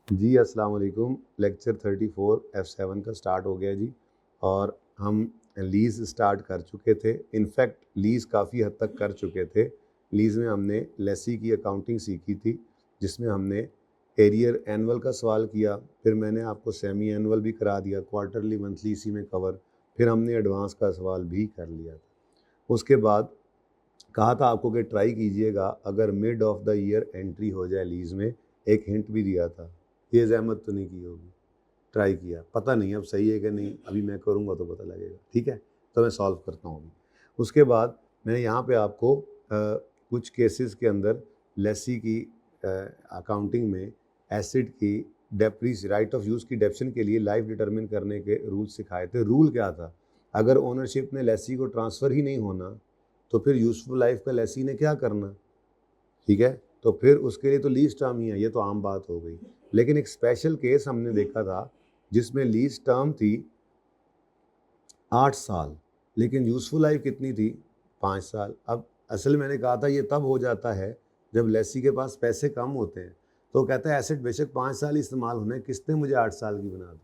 जी अस्सलाम वालेकुम। Lecture 34 F7 का स्टार्ट हो गया जी। और हम लीज़ स्टार्ट कर चुके थे। इनफैक्ट लीज़ काफ़ी हद तक कर चुके थे। लीज़ में हमने लेसी की अकाउंटिंग सीखी थी, जिसमें हमने एरियर एनुअल का सवाल किया, फिर मैंने आपको सेमी एनुअल भी करा दिया, क्वार्टरली मंथली इसी में कवर, फिर हमने एडवांस का सवाल भी कर लिया था। उसके बाद कहा था आपको कि ट्राई कीजिएगा अगर mid of the year entry हो जाए लीज़ में। एक हिंट भी दिया था, ये जहमत तो नहीं की होगी, ट्राई किया, पता नहीं अब सही है कि नहीं, अभी मैं करूँगा तो पता लगेगा। ठीक है, तो मैं सॉल्व करता हूँ अभी। उसके बाद मैंने यहाँ पे आपको कुछ केसेस के अंदर लेसी की अकाउंटिंग में एसिड की डेप्रीस राइट ऑफ यूज़ की डेप्शन के लिए लाइफ डिटरमिन करने के रूल सिखाए थे। रूल क्या था, अगर ओनरशिप ने लेसी को ट्रांसफ़र ही नहीं होना तो फिर यूज़फुल लाइफ का लेसी ने क्या करना। ठीक है, तो फिर उसके लिए तो लीज टर्म ही है, ये तो आम बात हो गई। लेकिन एक स्पेशल केस हमने देखा था जिसमें लीज टर्म थी 8 साल, लेकिन यूज़फुल लाइफ कितनी थी, 5 साल। अब असल में मैंने कहा था ये तब हो जाता है जब लेसी के पास पैसे कम होते हैं, तो कहता है एसेट बेशक 5 साल इस्तेमाल होना है, किसने मुझे 8 साल की बना दी।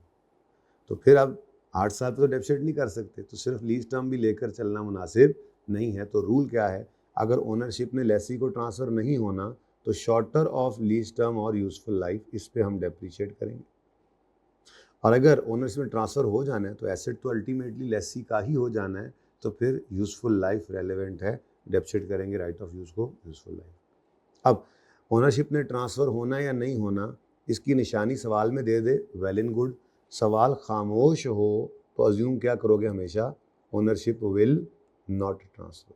तो फिर अब 8 साल पे तो डेप्सिट नहीं कर सकते, तो सिर्फ लीज टर्म भी लेकर चलना मुनासिब नहीं है। तो रूल क्या है, अगर ओनरशिप ने लेसी को ट्रांसफ़र नहीं होना तो शॉर्टर ऑफ लीज टर्म और यूज़फुल लाइफ, इस पे हम डेप्रिशिएट करेंगे। और अगर ओनरशिप में ट्रांसफ़र हो जाना है तो एसेट तो अल्टीमेटली लेसी का ही हो जाना है, तो फिर यूज़फुल लाइफ रेलेवेंट है, डेप्रिशिएट करेंगे राइट ऑफ यूज़ को यूज़फुल लाइफ। अब ओनरशिप ने ट्रांसफ़र होना या नहीं होना, इसकी निशानी सवाल में दे दे, वेल एंड गुड। सवाल खामोश हो तो अज्यूम क्या करोगे हमेशा, ओनरशिप विल नॉट ट्रांसफ़र।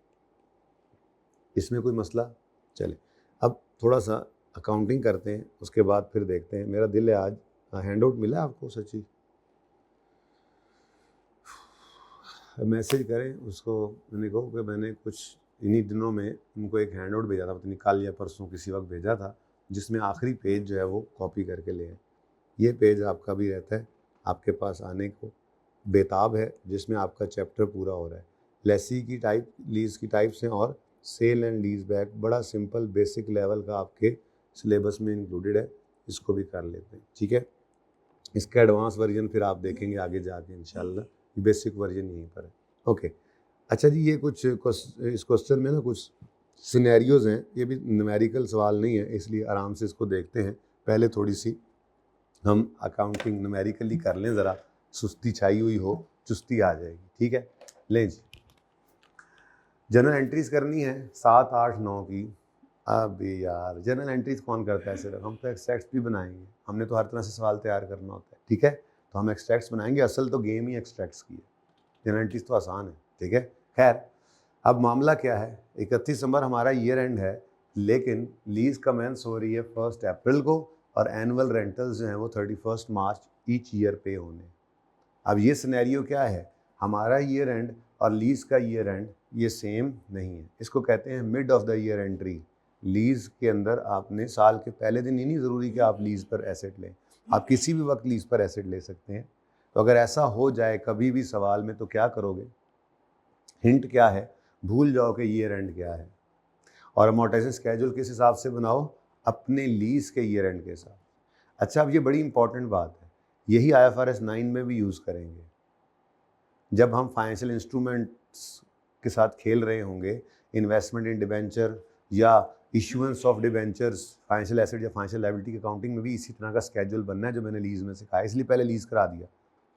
इसमें कोई मसला। चले अब थोड़ा सा अकाउंटिंग करते हैं, उसके बाद फिर देखते हैं। मेरा दिल है आज हैंड आउट मिला आपको, सच्ची मैसेज करें उसको। मैंने कहो कि मैंने कुछ इन्हीं दिनों में उनको एक हैंड आउट भेजा था, पता नहीं कल या परसों किसी वक्त भेजा था, जिसमें आखिरी पेज जो है वो कॉपी करके ले आए। ये पेज आपका भी रहता है आपके पास आने को बेताब है, जिसमें आपका चैप्टर पूरा हो रहा है। लेसी की टाइप, लीज की टाइप्स हैं, और सेल एंड लीज बैक बड़ा सिंपल बेसिक लेवल का आपके सिलेबस में इंक्लूडेड है, इसको भी कर लेते हैं। ठीक है, इसका एडवांस वर्जन फिर आप देखेंगे आगे जाके इंशाल्लाह, बेसिक वर्जन यहीं पर है। ओके, अच्छा जी, ये कुछ इस क्वेश्चन में ना कुछ सिनेरियोज़ हैं, ये भी न्यूमेरिकल सवाल नहीं है, इसलिए आराम से इसको देखते हैं। पहले थोड़ी सी हम अकाउंटिंग न्यूमेरिकली कर लें, ज़रा सुस्ती छाई हुई हो, चुस्ती आ जाएगी। ठीक है, लें जी, जनरल एंट्रीज करनी है 7, 8, 9 की। अब यार जनरल एंट्रीज कौन करता है, सिर्फ हम तो एक्सट्रैक्ट्स भी बनाएंगे, हमने तो हर तरह से सवाल तैयार करना होता है। ठीक है, तो हम एक्सट्रैक्ट्स बनाएंगे, असल तो गेम ही एक्सट्रैक्ट्स की है, जनरल एंट्रीज तो आसान है। ठीक है, खैर अब मामला क्या है, 31 दिसंबर हमारा ईयर एंड है, लेकिन लीज कमेंस हो रही है 1 अप्रैल को, और एनुअल रेंटल्स जो हैं वो 31 मार्च ईच ईयर पे होने। अब ये सिनेरियो क्या है, हमारा ईयर एंड और लीज का ईयर एंड ये सेम नहीं है, इसको कहते हैं mid of the year entry. Lease के अंदर आपने साल के पहले दिन, ही नहीं ज़रूरी कि आप लीज पर एसेट लें, आप किसी भी वक्त लीज पर एसेट ले सकते हैं। तो अगर ऐसा हो जाए कभी भी सवाल में तो क्या करोगे, हिंट क्या है, भूल जाओ कि ईयर एंड क्या है, और अमोर्टाइजेशन स्केड्यूल किस हिसाब से बनाओ, अपने लीज के ईयर एंड के साथ। अच्छा, अब ये बड़ी इंपॉर्टेंट बात है, यही IFRS 9 में भी यूज़ करेंगे जब हम फाइनेंशियल इंस्ट्रूमेंट्स के साथ खेल रहे होंगे, इन्वेस्टमेंट इन डिबेंचर या issuance of debentures, financial asset या फाइनेंशियल लायबिलिटी की अकाउंटिंग में भी इसी तरह का स्केड्यूल बनना है जो मैंने लीज में सिखाया, इसलिए पहले लीज करा दिया।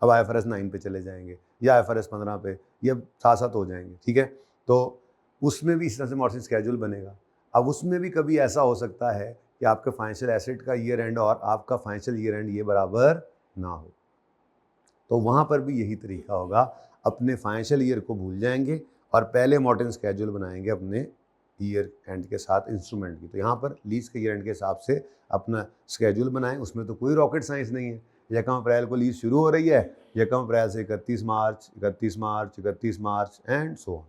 अब IFRS 9 पे चले जाएंगे या IFRS 15 पे, या साथ साथ हो जाएंगे। ठीक है, तो उसमें भी इस तरह से मॉडल स्केड्यूल बनेगा। अब उसमें भी कभी ऐसा हो सकता है कि आपके फाइनेंशियल एसेट का ईयर एंड और आपका फाइनेंशियल ईयर एंड ये बराबर ना हो, तो वहाँ पर भी यही तरीका होगा, अपने फाइनेंशियल ईयर को भूल जाएंगे और पहले मॉडर्न स्केड्यूल बनाएंगे अपने ईयर एंड के साथ इंस्ट्रूमेंट की। तो यहाँ पर लीज के ईयर एंड के हिसाब से अपना स्केड्यूल बनाएं, उसमें तो कोई रॉकेट साइंस नहीं है। 1 अप्रैल को लीज शुरू हो रही है, 1 अप्रैल से 31 मार्च, 31 मार्च, 31 मार्च एंड सो ऑन।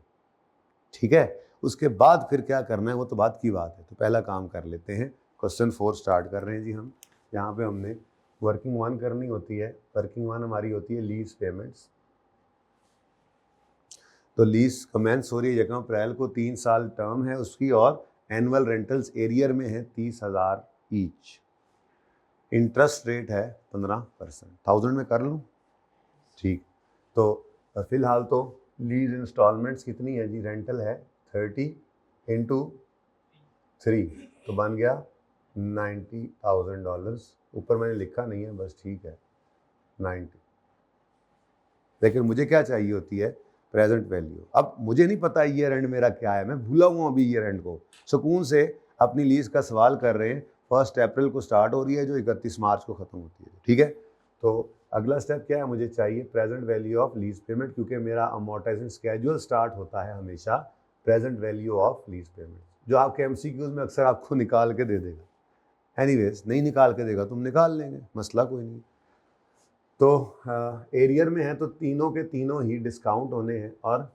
ठीक है, उसके बाद फिर क्या करना है वो तो बात की बात है। तो पहला काम कर लेते हैं, क्वेश्चन 4 स्टार्ट कर रहे हैं जी हम। यहाँ पे हमने वर्किंग 1 करनी होती है, वर्किंग 1 हमारी होती है लीज पेमेंट्स। तो लीज कमेंस हो रही है 1 अप्रैल को, 3 साल टर्म है उसकी, और एनुअल रेंटल्स एरियर में है 30,000 ईच। इंटरेस्ट रेट है 15%, 1000 में कर लूँ? ठीक। तो फिलहाल तो लीज इंस्टॉलमेंट्स कितनी है जी? रेंटल है 30 इंटू 3, तो बन गया $90,000। ऊपर मैंने लिखा नहीं है, बस ठीक है 90। लेकिन मुझे क्या चाहिए होती है? Present value. अब मुझे नहीं पता ईयर एंड मेरा क्या है, मैं भूला हूँ अभी ईयर एंड को। सुकून से अपनी लीज का सवाल कर रहे हैं। 1 अप्रैल को स्टार्ट हो रही है, जो 31 मार्च को ख़त्म होती है, ठीक है। तो अगला स्टेप क्या है? मुझे चाहिए present value of lease payment, क्योंकि मेरा अमोर्टाइजेशन स्केड्यूल स्टार्ट होता है हमेशा present value of lease payment, जो आपके MCQs में अक्सर आपको निकाल के दे देगा। एनीवेज, नहीं निकाल के देगा तुम निकाल लेंगे, मसला कोई नहीं। तो एरियर में है तो तीनों के तीनों ही डिस्काउंट होने हैं, और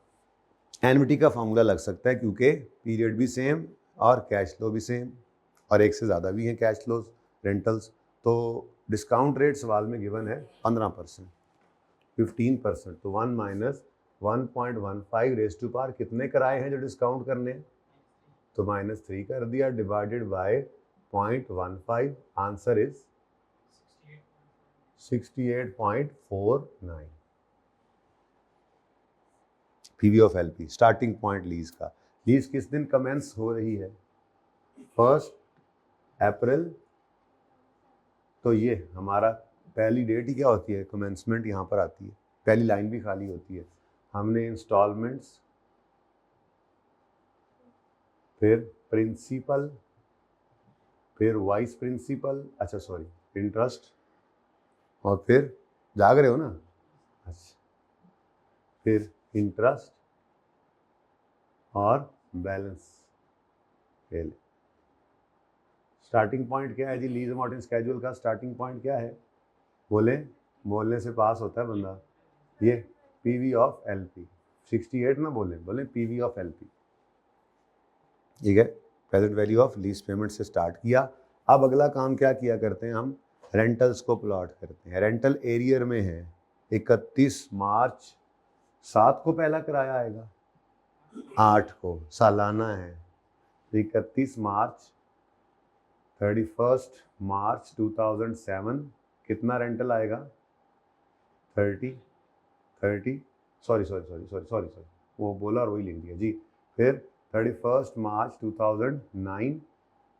एनविटी का फार्मूला लग सकता है क्योंकि पीरियड भी सेम और कैश फ्लो भी सेम, और एक से ज़्यादा भी हैं कैश फ्लोज रेंटल्स। तो डिस्काउंट रेट सवाल में गिवन है 15%, 15%, तो 1 माइनस 1.15 रेज टू पावर कितने कराए हैं जो डिस्काउंट करने हैं? तो -3 कर दिया, divided by 0.15, answer is 68.49। PV of LP, starting point lease का। लीज किस दिन कमेंस हो रही है? 1 अप्रैल। तो ये हमारा पहली डेट ही क्या होती है? कमेंसमेंट यहाँ पर आती है, पहली लाइन भी खाली होती है। हमने इंस्टॉलमेंट्स, फिर प्रिंसिपल, फिर वाइस प्रिंसिपल, अच्छा सॉरी इंटरेस्ट, और फिर जाग रहे हो ना? अच्छा, फिर इंटरेस्ट और बैलेंस। स्टार्टिंग पॉइंट क्या है जी लीज अमाउंटिंग स्केड्यूल का? स्टार्टिंग पॉइंट क्या है? बोलने से पास होता है बंदा। ये पीवी ऑफ एलपी, 68 ना बोले पीवी ऑफ एलपी, ठीक है। Present value of lease payment से स्टार्ट किया। अब अगला काम क्या किया करते हैं हम? रेंटल्स को प्लॉट करते हैं। रेंटल एरियर में है 31 मार्च, 7 को पहला किराया आएगा, 8 को सालाना है, 31 मार्च, 31 मार्च 2007 कितना रेंटल आएगा? 30 सॉरी, वो बोला और वही लिख दिया जी। फिर 31 मार्च 2009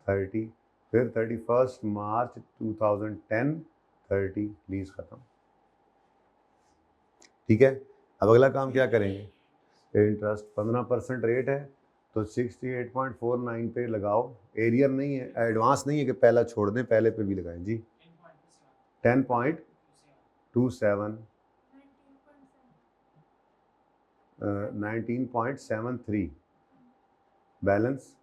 30, फिर 31 मार्च 2010 30, लीज खत्म, ठीक है। अब अगला काम क्या करेंगे? इंटरेस्ट 15% रेट है, तो 68.49 पे लगाओ। एरियर नहीं है, एडवांस नहीं है कि पहला छोड़ दें, पहले पे भी लगाएं जी। 10.27, 19.73, बैलेंस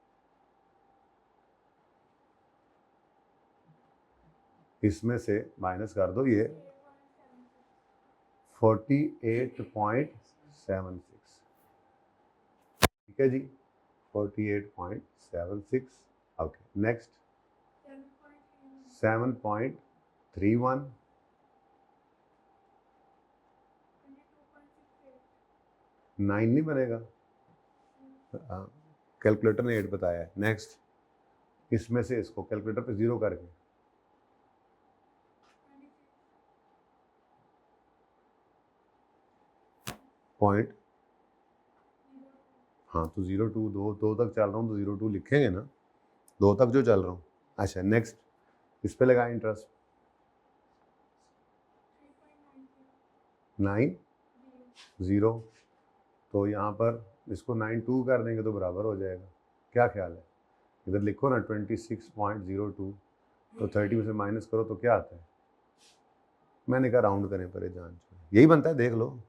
इसमें से माइनस कर दो, ये 48.76, ठीक है जी, 48.76। ओके, नेक्स्ट 7.31, 9 नहीं बनेगा, कैलकुलेटर ने 8 बताया है। नेक्स्ट, इसमें से इसको कैलकुलेटर पे 0 करके पॉइंट, हाँ तो 02, 2 तक चल रहा हूँ तो 02 लिखेंगे ना, 2 तक जो चल रहा हूँ। अच्छा, नेक्स्ट इस पे लगा इंटरेस्ट 9.0, तो यहाँ पर इसको 9.2 कर देंगे तो बराबर हो जाएगा। क्या ख्याल है? इधर लिखो ना 26.02, तो 30 में से माइनस करो तो क्या आता है? मैंने कहा राउंड करें परे जान, यही बनता है, देख लो,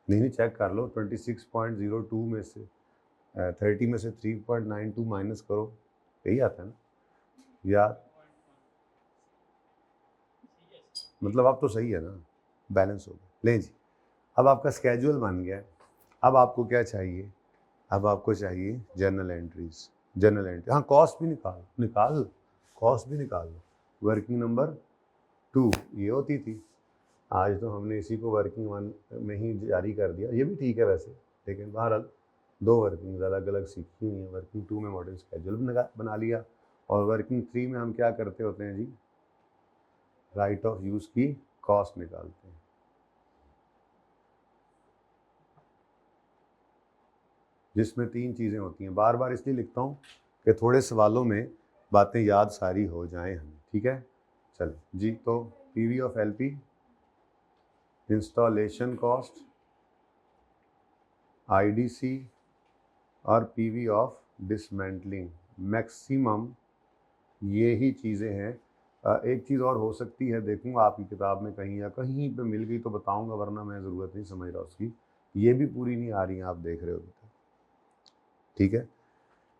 नहीं चेक कर लो। 26.02 में से 30 में से 3.92 माइनस करो, यही आता है ना यार? मतलब अब तो सही है ना, बैलेंस हो गया। ले जी, अब आपका स्केड्यूल बन गया। अब आपको क्या चाहिए? अब आपको चाहिए जर्नल एंट्रीज। जर्नल एंट्री, हाँ कॉस्ट भी निकाल कॉस्ट भी निकाल लो। वर्किंग नंबर 2 ये होती थी, आज तो हमने इसी को वर्किंग 1 में ही जारी कर दिया, ये भी ठीक है वैसे, लेकिन बहरहाल 2 वर्किंग अलग अलग सीखी हुई हैं। वर्किंग 2 में मॉडर्न स्केड्यूल बना लिया, और वर्किंग 3 में हम क्या करते होते हैं जी? राइट ऑफ यूज़ की कॉस्ट निकालते हैं। जिसमें 3 चीज़ें होती हैं। बार बार इसलिए लिखता हूँ कि थोड़े सवालों में बातें याद सारी हो जाएं हमें, ठीक है। चल जी, तो PV of LP, installation cost, IDC और पीवी ऑफ डिसमेंटलिंग, मैक्सिमम ये ही चीज़ें हैं। एक चीज़ और हो सकती है, देखूंगा आपकी किताब में कहीं या कहीं पे मिल गई तो बताऊंगा, वरना मैं ज़रूरत नहीं समझ रहा उसकी। ये भी पूरी नहीं आ रही हैं, आप देख रहे हो अभी तक, ठीक है।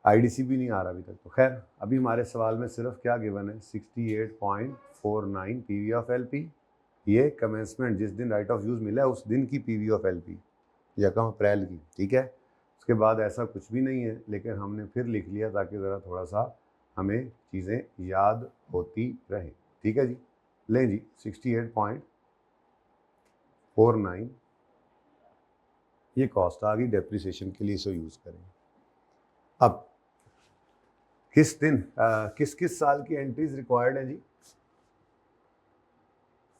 आईडीसी भी नहीं आ रहा अभी तक। तो खैर अभी हमारे सवाल में सिर्फ क्या गिवन है, 68.49 पीवी ऑफ एलपी। ये कमेंसमेंट जिस दिन राइट ऑफ यूज़ मिला है उस दिन की पीवी ऑफ एलपी, यकम अप्रैल की, ठीक है। उसके बाद ऐसा कुछ भी नहीं है, लेकिन हमने फिर लिख लिया ताकि ज़रा थोड़ा सा हमें चीज़ें याद होती रहें, ठीक है जी। लें जी, 68.49 ये कॉस्ट आ गई डेप्रिसिएशन के लिए, इसे यूज़ करें। अब किस दिन किस किस साल की एंट्रीज रिक्वायर्ड है जी?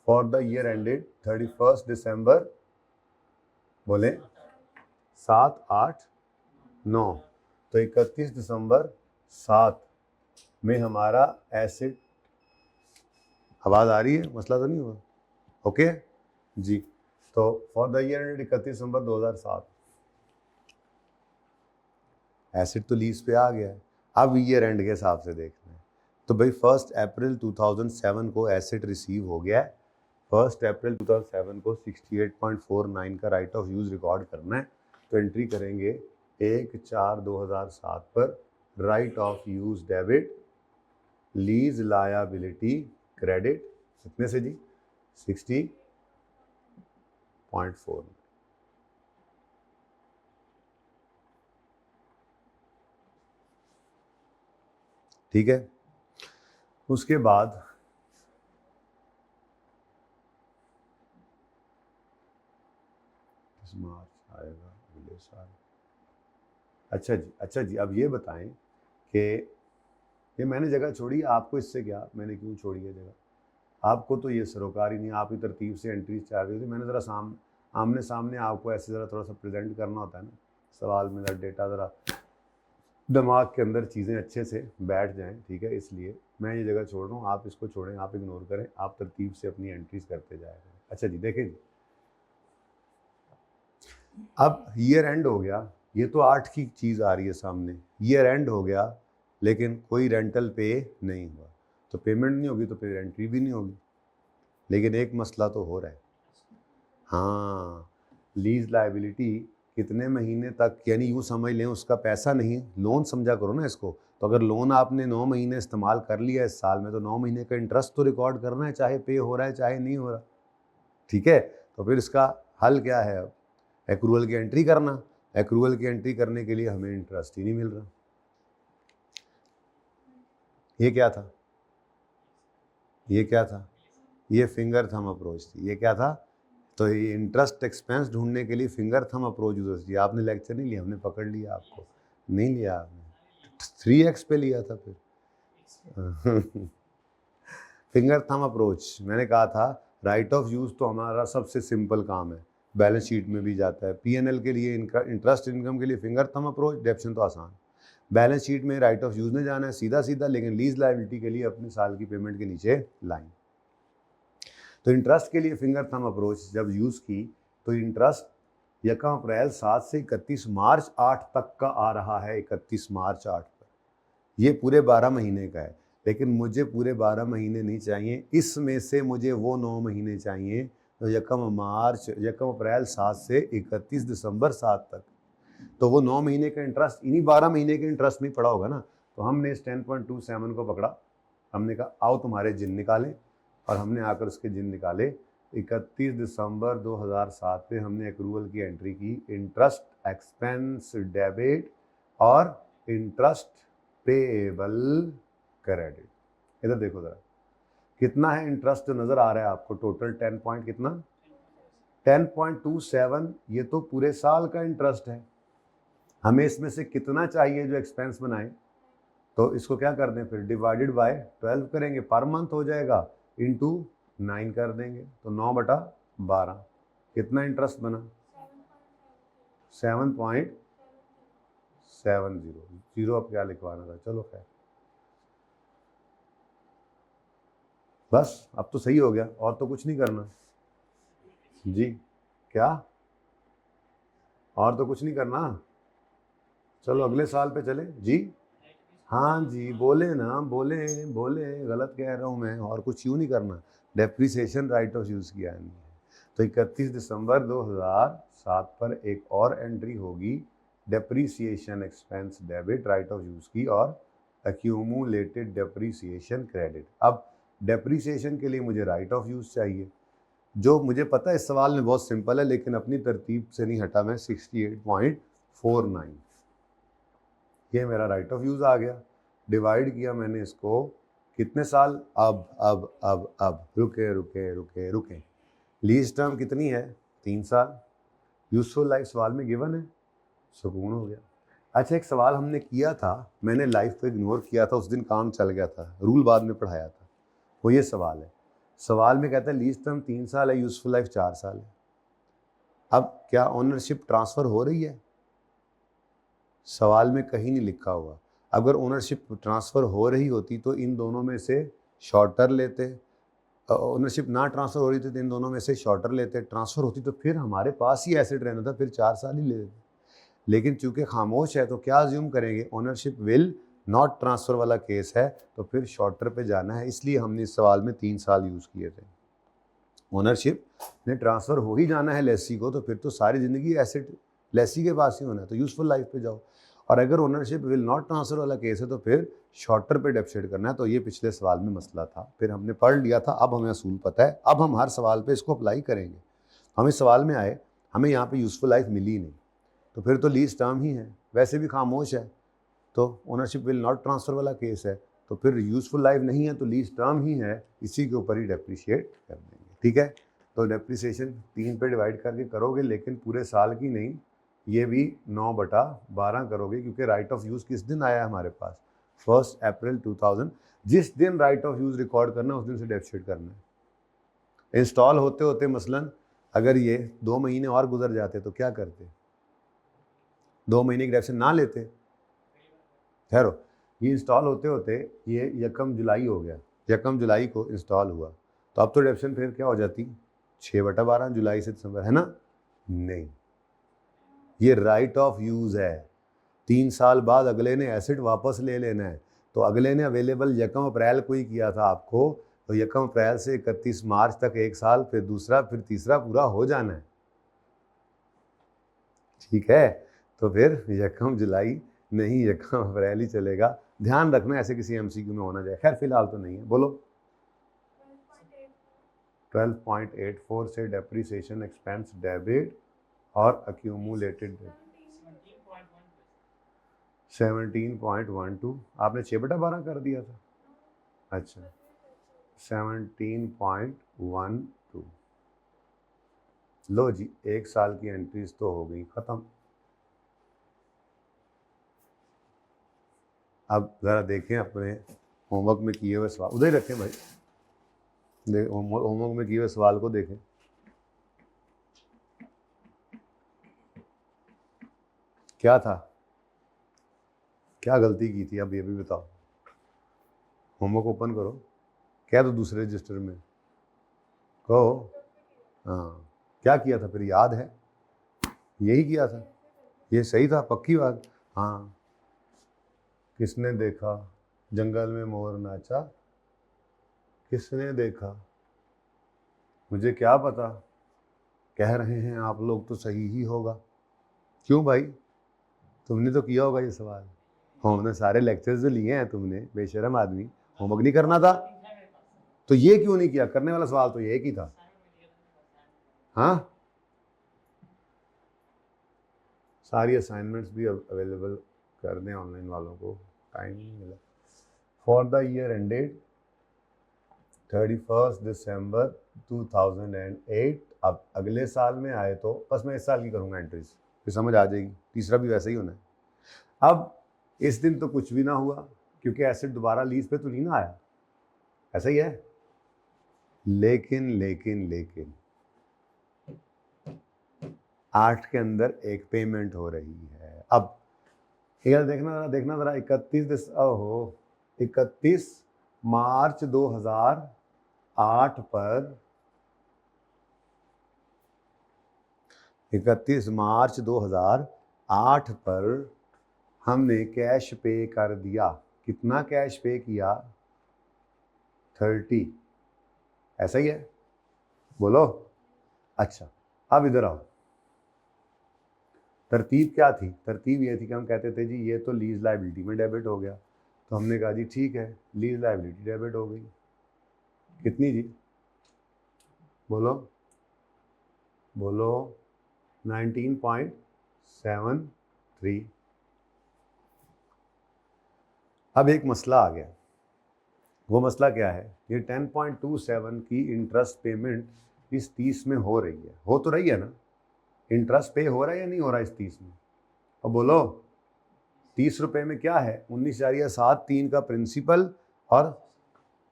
फॉर द ईयर एंडेड 31 दिसंबर, बोले 7, 8, 9, तो 31 दिसंबर 7 में हमारा एसेट, आवाज़ आ रही है, मसला तो नहीं हुआ? ओके जी। तो for the year ended 31 December 2007 asset तो लीज पे आ गया है। अब ईयर एंड के हिसाब से देखना है, तो भाई 1 अप्रैल 2007 को एसेट रिसीव हो गया है। 1 अप्रैल 2007 को 68.49 का राइट ऑफ यूज़ रिकॉर्ड करना है। तो एंट्री करेंगे 1/4/2007 पर right of use debit, lease liability credit, कितने से जी? 60.4। ठीक है। उसके बाद मार्च आएगा अगले साल। अच्छा जी, अच्छा जी, अब ये बताएं कि ये मैंने जगह छोड़ी, आपको इससे क्या, मैंने क्यों छोड़ी है जगह? आपको तो ये सरोकार ही नहीं, आप ही तरतीब से एंट्रीज चाह रही थी। मैंने ज़रा आमने सामने आपको ऐसे ज़रा थोड़ा सा प्रेजेंट करना होता है ना, सवाल में डेटा ज़रा दिमाग के अंदर चीज़ें अच्छे से बैठ जाएं, ठीक है। इसलिए मैं ये जगह छोड़ रहा हूँ, आप इसको छोड़ें, आप इग्नोर करें, आप तरतीब से अपनी एंट्रीज करते जाएगा। अच्छा जी, देखें जी, अब ईयर एंड हो गया, ये तो 8 की चीज़ आ रही है सामने, ईयर एंड हो गया लेकिन कोई रेंटल पे नहीं हुआ, तो पेमेंट नहीं होगी तो फिर एंट्री भी नहीं होगी। लेकिन एक मसला तो हो रहा है, हाँ, लीज लायबिलिटी कितने महीने तक, यानी यूँ समझ लें उसका पैसा नहीं, लोन समझा करो ना इसको। तो अगर लोन आपने 9 महीने इस्तेमाल कर लिया इस साल में, तो 9 महीने का इंटरेस्ट तो रिकॉर्ड करना है, चाहे पे हो रहा है चाहे नहीं हो रहा, ठीक है। तो फिर इसका हल क्या है? अब एक्रूअल की एंट्री करना। एक्रूअल की एंट्री करने के लिए हमें इंटरेस्ट ही नहीं मिल रहा। ये क्या था? ये क्या था? ये फिंगर थंब अप्रोच थी। ये क्या था? तो ये इंटरेस्ट एक्सपेंस ढूंढने के लिए फिंगर थंब अप्रोच यूज किया। आपने लेक्चर नहीं लिया, हमने पकड़ लिया आपको, नहीं लिया आपने, 3x पे लिया था फिर। फिंगर थंब अप्रोच मैंने कहा था, राइट ऑफ यूज़ तो हमारा सबसे सिंपल काम है, बैलेंस शीट में भी जाता है। पीएनएल के लिए, इंटरेस्ट इनकम के लिए फिंगर थंब अप्रोच, डेप्शन तो आसान। बैलेंस शीट में राइट ऑफ यूज़ ने जाना है सीधा सीधा, लेकिन लीज लायबिलिटी के लिए अपने साल की पेमेंट के नीचे लाइन। तो इंटरेस्ट के लिए फिंगर थंब अप्रोच जब यूज़ की, तो इंटरेस्ट यकम अप्रैल 7 से 31 मार्च 8 तक का आ रहा है। 31 मार्च 8 पर ये पूरे 12 महीने का है, लेकिन मुझे पूरे 12 महीने नहीं चाहिए, इसमें से मुझे वो 9 महीने चाहिए। तो यकम अप्रैल 7 से 31 दिसंबर 7 तक, तो वो 9 महीने का इंटरेस्ट इन्हीं 12 महीने के इंटरेस्ट में पड़ा होगा ना। तो हमने इस 10.27 को पकड़ा, हमने कहा आओ तुम्हारे जिन निकालें, और हमने आकर उसके जिन निकाले। 31 दिसंबर 2007 पे हमने एक्रूवल की एंट्री की, इंटरेस्ट एक्सपेंस डेबिट और इंटरेस्ट पेएबल क्रेडिट। इधर देखो जरा, कितना है इंटरेस्ट जो नज़र आ रहा है आपको, टोटल 10 पॉइंट कितना, 10.27। ये तो पूरे साल का इंटरेस्ट है। हमें इसमें से कितना चाहिए जो एक्सपेंस बनाए, तो इसको क्या कर दें फिर, डिवाइडेड बाय 12 करेंगे, पर मंथ हो जाएगा, इनटू 9 कर देंगे तो 9/12 कितना इंटरेस्ट बना? 7.70। जीरो अब क्या लिखवाना था, चलो खैर बस अब तो सही हो गया, और तो कुछ नहीं करना जी। क्या? और तो कुछ नहीं करना, चलो अगले साल पे चले जी। हाँ जी, बोले ना, बोले बोले, गलत कह रहा हूँ मैं, और कुछ यूँ नहीं करना। डेप्रिसिएशन राइट ऑफ यूज़ किया है। तो 31 दिसंबर 2007 पर एक और एंट्री होगी, depreciation expense debit right of use की और एक्यूमुलेटेड डेप्रिसिएशन क्रेडिट। अब डेप्रिसिएशन के लिए मुझे राइट ऑफ यूज़ चाहिए, जो मुझे पता है इस सवाल में बहुत सिंपल है, लेकिन अपनी तरतीब से नहीं हटा मैं। 68.49 ये मेरा राइट ऑफ यूज़ आ गया। डिवाइड किया मैंने इसको कितने साल? अब रुके रुके रुके रुके, लीज टर्म कितनी है? 3 साल। यूजफुल लाइफ सवाल में गिवन है, सुकून हो गया। अच्छा, एक सवाल हमने किया था, मैंने लाइफ को इग्नोर किया था, उस दिन काम चल गया था, रूल बाद में पढ़ाया था। वो ये सवाल है, सवाल में कहता है लीज टर्म 3 साल है, यूजफुल लाइफ 4 साल है। अब क्या ओनरशिप ट्रांसफ़र हो रही है? सवाल में कहीं नहीं लिखा हुआ। अगर ओनरशिप ट्रांसफ़र हो रही होती तो इन दोनों में से शॉर्टर लेते, ओनरशिप ना ट्रांसफ़र हो रही थी तो इन दोनों में से शॉर्टर लेते, ट्रांसफ़र होती तो फिर हमारे पास ही एसेट रहना था, फिर 4 साल ही ले लेते। लेकिन चूंकि खामोश है तो क्या अज्यूम करेंगे? ओनरशिप विल नॉट ट्रांसफ़र वाला केस है, तो फिर शॉर्टर पे जाना है, इसलिए हमने इस सवाल में 3 साल यूज़ किए थे। ओनरशिप ने ट्रांसफ़र हो ही जाना है लेसी को, तो फिर तो सारी ज़िंदगी एसेट लेसी के पास ही होना है, तो यूज़फुल लाइफ पे जाओ। और अगर ओनरशिप विल नॉट ट्रांसफ़र वाला केस है तो फिर शॉर्टर पे डेप्रिसिएट करना है। तो ये पिछले सवाल में मसला था, फिर हमने पढ़ लिया था, अब हमें असूल पता है, अब हम हर सवाल पे इसको अप्लाई करेंगे। हम इस सवाल में आए, हमें यहाँ पे यूज़फुल लाइफ मिली नहीं, तो फिर तो लीज टर्म ही है, वैसे भी खामोश है, तो ओनरशिप विल नॉट ट्रांसफ़र वाला केस है, तो फिर यूज़फुल लाइफ नहीं है तो लीज टर्म ही है, इसी के ऊपर ही डेप्रिशिएट कर देंगे। ठीक है, तो डेप्रिसिएशन 3 पे डिवाइड करके करोगे, लेकिन पूरे साल की नहीं, ये भी 9/12 करोगे, क्योंकि राइट ऑफ यूज़ किस दिन आया है हमारे पास? 1 अप्रैल 2000। जिस दिन राइट ऑफ यूज़ रिकॉर्ड करना है उस दिन से डेप्रिशिएट करना है। इंस्टॉल होते होते मसलन अगर ये 2 महीने और गुजर जाते तो क्या करते? 2 महीने की डेप्रिसिएशन ना लेते। ठहरो, ये इंस्टॉल होते होते ये 1 जुलाई हो गया, 1 जुलाई को इंस्टॉल हुआ, तो अब तो डेप्रिसिएशन फिर क्या हो जाती? 6/12 जुलाई से दिसंबर, है ना? नहीं, ये राइट ऑफ यूज़ है। 3 साल बाद अगले ने एसेट वापस ले लेना है, तो अगले ने अवेलेबल 1 अप्रैल को ही किया था आपको, तो 1 अप्रैल से 31 मार्च तक 1 साल, फिर दूसरा, फिर तीसरा पूरा हो जाना है। ठीक है, तो फिर 1 जुलाई नहीं, 1 अप्रैल ही चलेगा। ध्यान रखना ऐसे किसी एमसीक्यू में होना जाए, खैर फिलहाल तो नहीं है। बोलो। 12.84 से डेप्रिसिएशन एक्सपेंस डेबिट और एक्यूमुलेटेड 17.12। आपने 6/12 कर दिया था। अच्छा, 17.12। लो जी, 1 साल की एंट्रीज तो हो गई ख़त्म। अब ज़रा देखें अपने होमवर्क में किए हुए सवाल, उधर ही रखें भाई, होमवर्क में किए हुए सवाल को देखें। क्या था, क्या गलती की थी, अब ये भी बताओ। होमवर्क ओपन करो, क्या तो दूसरे रजिस्टर में कहो। हाँ, क्या किया था फिर, याद है? यही किया था, ये सही था, पक्की बात। हाँ, किसने देखा जंगल में मोर नाचा, किसने देखा, मुझे क्या पता, कह रहे हैं आप लोग तो सही ही होगा। क्यों भाई, तुमने तो किया होगा ये सवाल, हमने सारे लेक्चर्स जो लिए हैं तुमने, बेशरम आदमी, होमवर्क नहीं करना था? तो ये क्यों नहीं किया? करने वाला सवाल तो ये एक ही था। हाँ, सारी असाइनमेंट्स भी अवेलेबल कर दें ऑनलाइन वालों को, टाइम नहीं मिला। फॉर द ईयर एंडेड 31 दिसंबर 2008। अब अगले साल में आए तो बस मैं इस साल की करूँगा एंट्रीज, फिर समझ आ जाएगी, तीसरा भी वैसे ही होना है। अब इस दिन तो कुछ भी ना हुआ, क्योंकि एसेट दोबारा लीज पे तो नहीं ना आया, ऐसा ही है। लेकिन लेकिन लेकिन 8 के अंदर एक पेमेंट हो रही है। अब ये देखना जरा 31 मार्च 2008 पर 31 मार्च 2008 पर हमने कैश पे कर दिया। कितना कैश पे किया? 30। ऐसा ही है, बोलो। अच्छा, अब इधर आओ। तरतीब क्या थी? तरतीब ये थी कि हम कहते थे जी ये तो लीज लायबिलिटी में डेबिट हो गया, तो हमने कहा जी ठीक है, लीज लायबिलिटी डेबिट हो गई। कितनी जी? बोलो बोलो। 19.73। अब एक मसला आ गया। वो मसला क्या है? ये 10.27 की इंटरेस्ट पेमेंट इस 30 में हो रही है। हो तो रही है ना? इंटरेस्ट पे हो रहा है या नहीं हो रहा इस 30 में? अब बोलो। 30 रुपये में क्या है? 19.73 का प्रिंसिपल और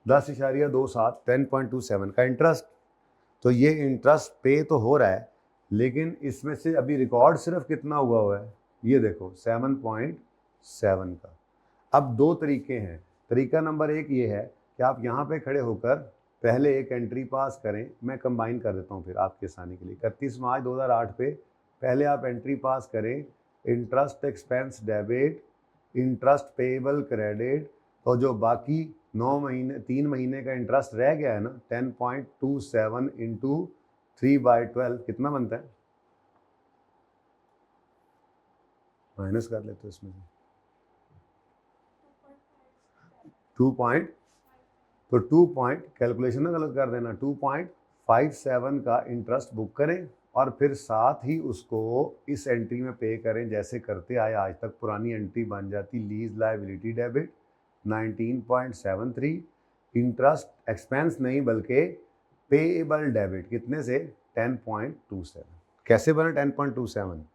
10.27 10.27 का इंटरेस्ट। तो ये इंटरेस्ट पे तो हो रहा है, लेकिन इसमें से अभी रिकॉर्ड सिर्फ कितना हुआ है? ये देखो 7.7 का। अब दो तरीके हैं। तरीका नंबर 1 ये है कि आप यहाँ पे खड़े होकर पहले एक एंट्री पास करें। मैं कंबाइन कर देता हूँ फिर आपके आसानी के लिए। 31 मार्च 2008 पे पहले आप एंट्री पास करें, interest expense debit, interest payable credit. तो जो बाकी 3 महीने का इंटरेस्ट रह गया है ना, 10.27 इंटू 3/12 कितना बनता है? माइनस कर लेते हो इसमें से 2 पॉइंट, तो 2 पॉइंट कैलकुलेशन ना गलत कर देना, 2.57 का इंटरेस्ट बुक करें और फिर साथ ही उसको इस एंट्री में पे करें जैसे करते आए आज तक। पुरानी एंट्री बन जाती lease liability debit 19.73, interest expense नहीं बल्कि पेएबल डेबिट कितने से? 10.27। कैसे बना 10.27?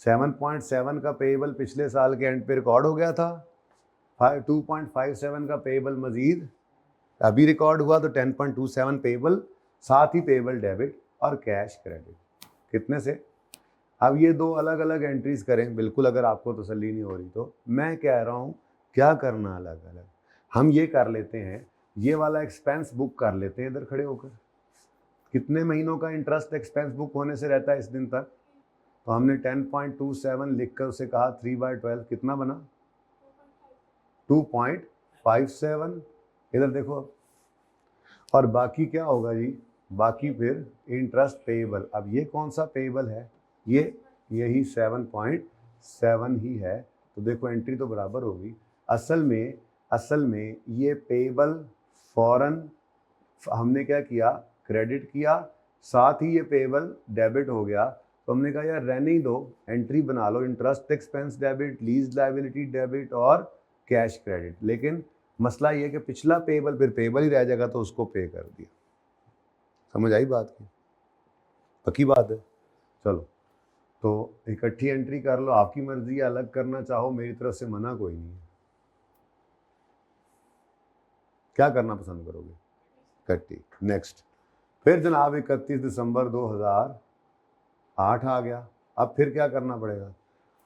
7.7 का पेएबल पिछले साल के एंड पे रिकॉर्ड हो गया था, 2.57 का पेएबल मजीद अभी रिकॉर्ड हुआ, तो 10.27 पेएबल, साथ ही पेएबल डेबिट और कैश क्रेडिट कितने से? अब ये दो अलग अलग एंट्रीज करें बिल्कुल, अगर आपको तसल्ली नहीं हो रही तो। मैं कह रहा हूँ क्या करना अलग अलग, हम ये कर लेते हैं, ये वाला एक्सपेंस बुक कर लेते हैं इधर खड़े होकर। कितने महीनों का इंटरेस्ट एक्सपेंस बुक होने से रहता है इस दिन तक? तो हमने 10.27 लिखकर उसे कहा 3/12 कितना बना? 2.57। इधर देखो अब। और बाकी क्या होगा जी? बाकी फिर इंटरेस्ट पेएबल। अब ये कौन सा पेएबल है? यही 7.7 ही है। तो देखो एंट्री तो बराबर होगी। असल में ये पेएबल फौरन हमने क्या किया? क्रेडिट किया, साथ ही ये पेएबल डेबिट हो गया। तो हमने कहा यार रहने ही दो, एंट्री बना लो interest expense debit, lease liability debit और कैश क्रेडिट। लेकिन मसला ये कि पिछला पेएबल फिर पेएबल ही रह जाएगा, तो उसको पे कर दिया। समझ आई बात की? पक्की बात है। चलो तो इकट्ठी एंट्री कर लो, आपकी मर्जी, अलग करना चाहो, मेरी तरफ से मना कोई नहीं है। क्या करना पसंद करोगे? इकट्ठी। नेक्स्ट। फिर जनाब 31 दिसंबर 2008 आ गया। अब फिर क्या करना पड़ेगा?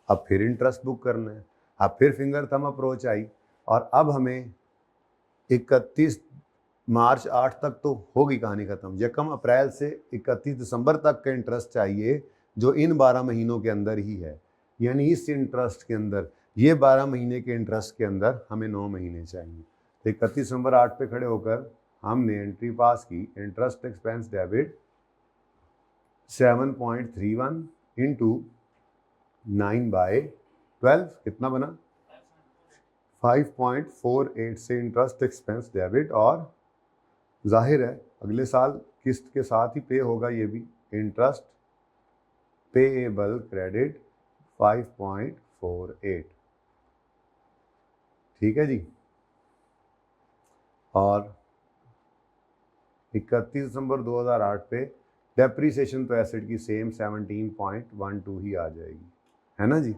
अब फिर इंटरेस्ट बुक करना है। अब फिर फिंगर थंब अप्रोच आई, और अब हमें 31 मार्च 8 तक तो होगी कहानी खत्म। यकम अप्रैल से 31 दिसंबर तक का इंटरेस्ट चाहिए, जो इन 12 महीनों के अंदर ही है। यानी इस इंटरेस्ट के अंदर, ये 12 महीने के इंटरेस्ट के अंदर हमें 9 महीने चाहिए। तो 31 दिसंबर 8 पे खड़े होकर हमने एंट्री पास की, इंटरेस्ट एक्सपेंस डेबिट 7.31 इंटू 9/12 कितना बना? 5.48 से इंटरेस्ट एक्सपेंस डेबिट, और जाहिर है अगले साल किस्त के साथ ही पे होगा ये भी, इंटरेस्ट पेएबल क्रेडिट 5.48। ठीक है जी। और 31 दिसंबर 2008 पे डेप्रीसिएशन तो एसेट की सेम 17.12 ही आ जाएगी, है ना जी?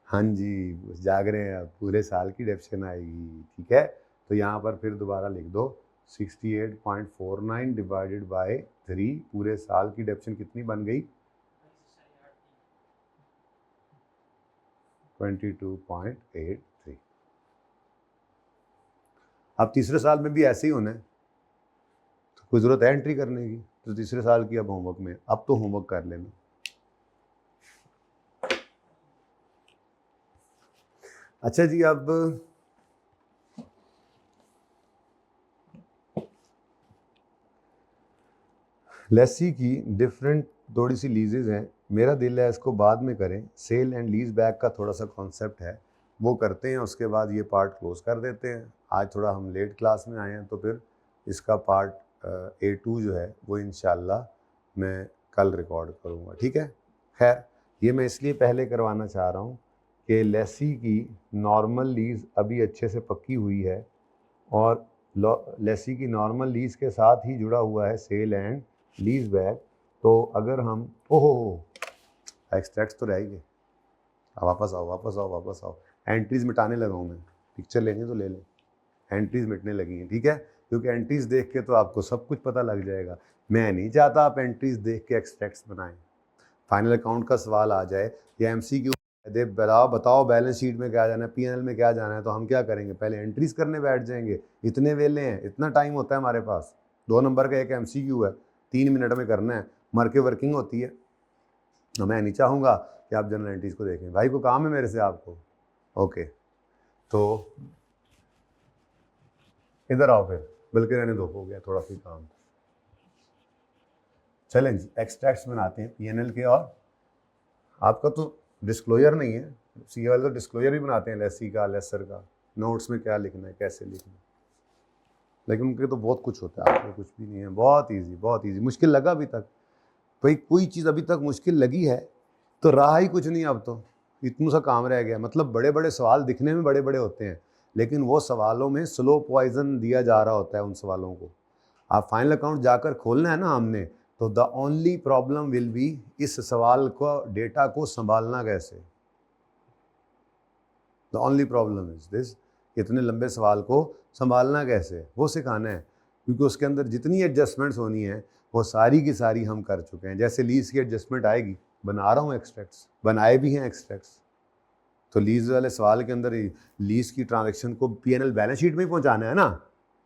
हाँ जी, जाग रहे हैं, अब पूरे साल की डेप्शन आएगी। ठीक है, तो यहाँ पर फिर दोबारा लिख दो 68.49 डिवाइडेड बाय 3, पूरे साल की डेप्शन कितनी बन गई? 22.83। अब तीसरे साल में भी ऐसे ही होना है, तो कोई ज़रूरत है एंट्री करने की? तो तीसरे साल की अब होमवर्क में, अब तो होमवर्क कर लेना। अच्छा जी, अब लेसी की डिफरेंट थोड़ी सी लीजेज हैं, मेरा दिल है इसको बाद में करें। सेल एंड लीज बैक का थोड़ा सा कॉन्सेप्ट है, वो करते हैं, उसके बाद ये पार्ट क्लोज कर देते हैं। आज थोड़ा हम लेट क्लास में आए हैं, तो फिर इसका पार्ट A2 जो है वो इंशाल्लाह मैं कल रिकॉर्ड करूँगा, ठीक है। खैर, ये मैं इसलिए पहले करवाना चाह रहा हूँ कि लेसी की नॉर्मल लीज अभी अच्छे से पक्की हुई है, और लेसी की नॉर्मल लीज के साथ ही जुड़ा हुआ है सेल एंड लीज बैक। तो अगर हम एक्सट्रैक्ट्स तो रह गए, वापस आओ। एंट्रीज मिटाने लगा हूँ मैं, पिक्चर लेनी तो ले लें, एंट्रीज मिटने लगी हैं, ठीक है, क्योंकि एंट्रीज देख के तो आपको सब कुछ पता लग जाएगा। मैं नहीं चाहता आप एंट्रीज देख के एक्सट्रैक्ट्स बनाएं। फाइनल अकाउंट का सवाल आ जाए या MCQ दे, बताओ बैलेंस शीट में क्या जाना है, P&L में क्या जाना है, तो हम क्या करेंगे? पहले एंट्रीज करने बैठ जाएंगे। इतने वेले हैं, इतना टाइम होता है हमारे पास? 2 नंबर का एक MCQ है, 3 मिनट में करना है, मर के वर्किंग होती है। तो मैं नहीं चाहूँगा कि आप जनरल एंट्रीज को देखें। भाई को काम है मेरे से आपको, ओके, तो इधर आओ फिर, बल्कि रहने दो, हो गया थोड़ा सा काम। चलें जी, एक्सट्रैक्ट्स बनाते हैं P&L के। और आपका तो डिस्क्लोजर नहीं है, CA वाले तो डिस्क्लोजर भी बनाते हैं, लेसी का, लेसर का, नोट्स में क्या लिखना है, कैसे लिखना है, लेकिन उनके तो बहुत कुछ होता है, आपको कुछ भी नहीं है। बहुत ईजी। मुश्किल लगा अभी तक? भाई कोई चीज़ अभी तक मुश्किल लगी है तो रहा ही कुछ नहीं, अब तो इतना सा काम रह गया। मतलब बड़े बड़े सवाल दिखने में बड़े बड़े होते हैं, लेकिन वो सवालों में स्लो पॉइजन दिया जा रहा होता है उन सवालों को। आप फाइनल अकाउंट जाकर खोलना है ना हमने, तो the only problem will be इस सवाल को, डेटा को संभालना कैसे। The only problem is this, इतने लंबे सवाल को संभालना कैसे, वो सिखाना है, क्योंकि उसके अंदर जितनी एडजस्टमेंट्स होनी है वो सारी की सारी हम कर चुके हैं। जैसे लीज की एडजस्टमेंट आएगी, बना रहा हूँ एक्सट्रैक्ट्स, बनाए भी हैं एक्सट्रैक्ट्स। तो लीज वाले सवाल के अंदर लीज की ट्रांजैक्शन को P&L बैलेंस शीट में ही पहुंचाना है ना,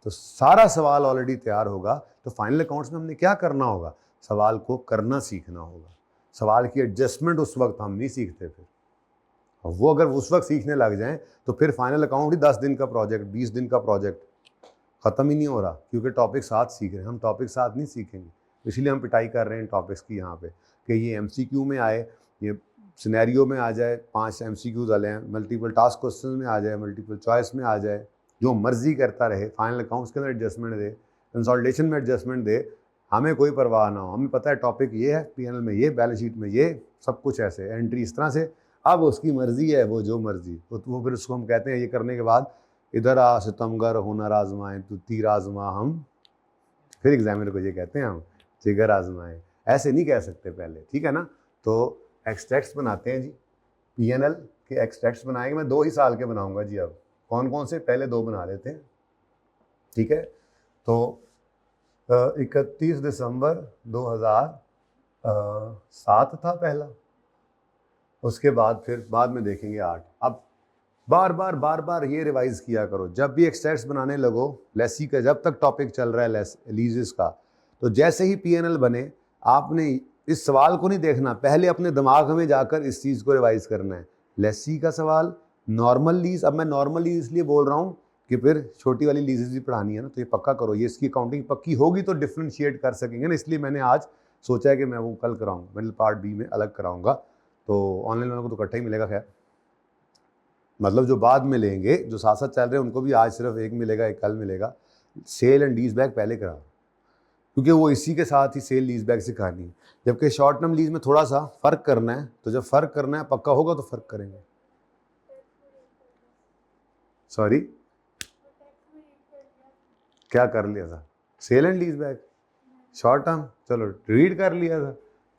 तो सारा सवाल ऑलरेडी तैयार होगा। तो फाइनल अकाउंट्स में हमने क्या करना होगा? सवाल को करना सीखना होगा। सवाल की एडजस्टमेंट उस वक्त हम नहीं सीखते, फिर वो अगर उस वक्त सीखने लग जाएं तो फिर फाइनल अकाउंट ही 10 दिन का प्रोजेक्ट, 20 दिन का प्रोजेक्ट ख़त्म ही नहीं हो रहा, क्योंकि टॉपिक साथ सीख रहे हैं। हम टॉपिक साथ नहीं सीखेंगे, इसलिए हम पिटाई कर रहे हैं टॉपिक्स की यहाँ पे, कि ये MCQ में आए, ये सिनेरियो में आ जाए, 5 MCQ डाले हैं, मल्टीपल टास्क क्वेश्चन में आ जाए, मल्टीपल चॉइस में आ जाए, जो मर्जी करता रहे। फाइनल अकाउंट्स के अंदर एडजस्टमेंट दे, कंसोलिडेशन में एडजस्टमेंट दे, हमें कोई परवाह ना हो। हमें पता है टॉपिक ये है, P&L में ये, बैलेंस शीट में ये, सब कुछ ऐसे, एंट्री इस तरह से। अब उसकी मर्जी है, वो जो मर्जी, तो वो फिर उसको हम कहते हैं, ये करने के बाद इधर आ सितमगर हुनर आजमाएं तो तीर आजमा हम, फिर एग्जामिनर को ये कहते हैं हम जिगर आजमाएं। ऐसे नहीं कह सकते पहले, ठीक है ना। तो एक्सट्रैक्ट्स बनाते हैं जी, P&L के एक्सट्रैक्ट्स बनाएंगे। मैं 2 ही साल के बनाऊंगा जी। अब कौन कौन से, पहले 2 बना लेते हैं, ठीक है। तो 31 दिसंबर 2007 था पहला, उसके बाद फिर बाद में देखेंगे 8। अब बार बार ये रिवाइज किया करो, जब भी एक्सट्रैक्ट्स बनाने लगो लेसी का, जब तक टॉपिक चल रहा है लीजेस का, तो जैसे ही P&L बने, आपने इस सवाल को नहीं देखना, पहले अपने दिमाग में जाकर इस चीज़ को रिवाइज करना है। लेसी का सवाल, नॉर्मल लीज। अब मैं नॉर्मल लीज इसलिए बोल रहा हूँ कि फिर छोटी वाली लीजेस भी पढ़ानी है ना, तो ये पक्का करो, ये इसकी अकाउंटिंग पक्की होगी तो डिफ्रेंशिएट कर सकेंगे ना। इसलिए मैंने आज सोचा है कि मैं वो कल कराऊंगा, मैंने पार्ट B में अलग कराऊंगा, तो ऑनलाइन वालों को तो इकट्ठा ही मिलेगा। खैर, मतलब जो बाद में लेंगे, जो साथ साथ चल रहे हैं, उनको भी आज सिर्फ एक मिलेगा, एक कल मिलेगा। सेल एंड लीज बैक पहले करा, क्योंकि वो इसी के साथ ही सेल लीज बैक सिखानी है। जबकि शॉर्ट टर्म लीज में थोड़ा सा फ़र्क करना है, तो जब फ़र्क करना है पक्का होगा तो फ़र्क करेंगे। सॉरी, क्या कर लिया था? Sale and lease back, short term, चलो रीड कर लिया था,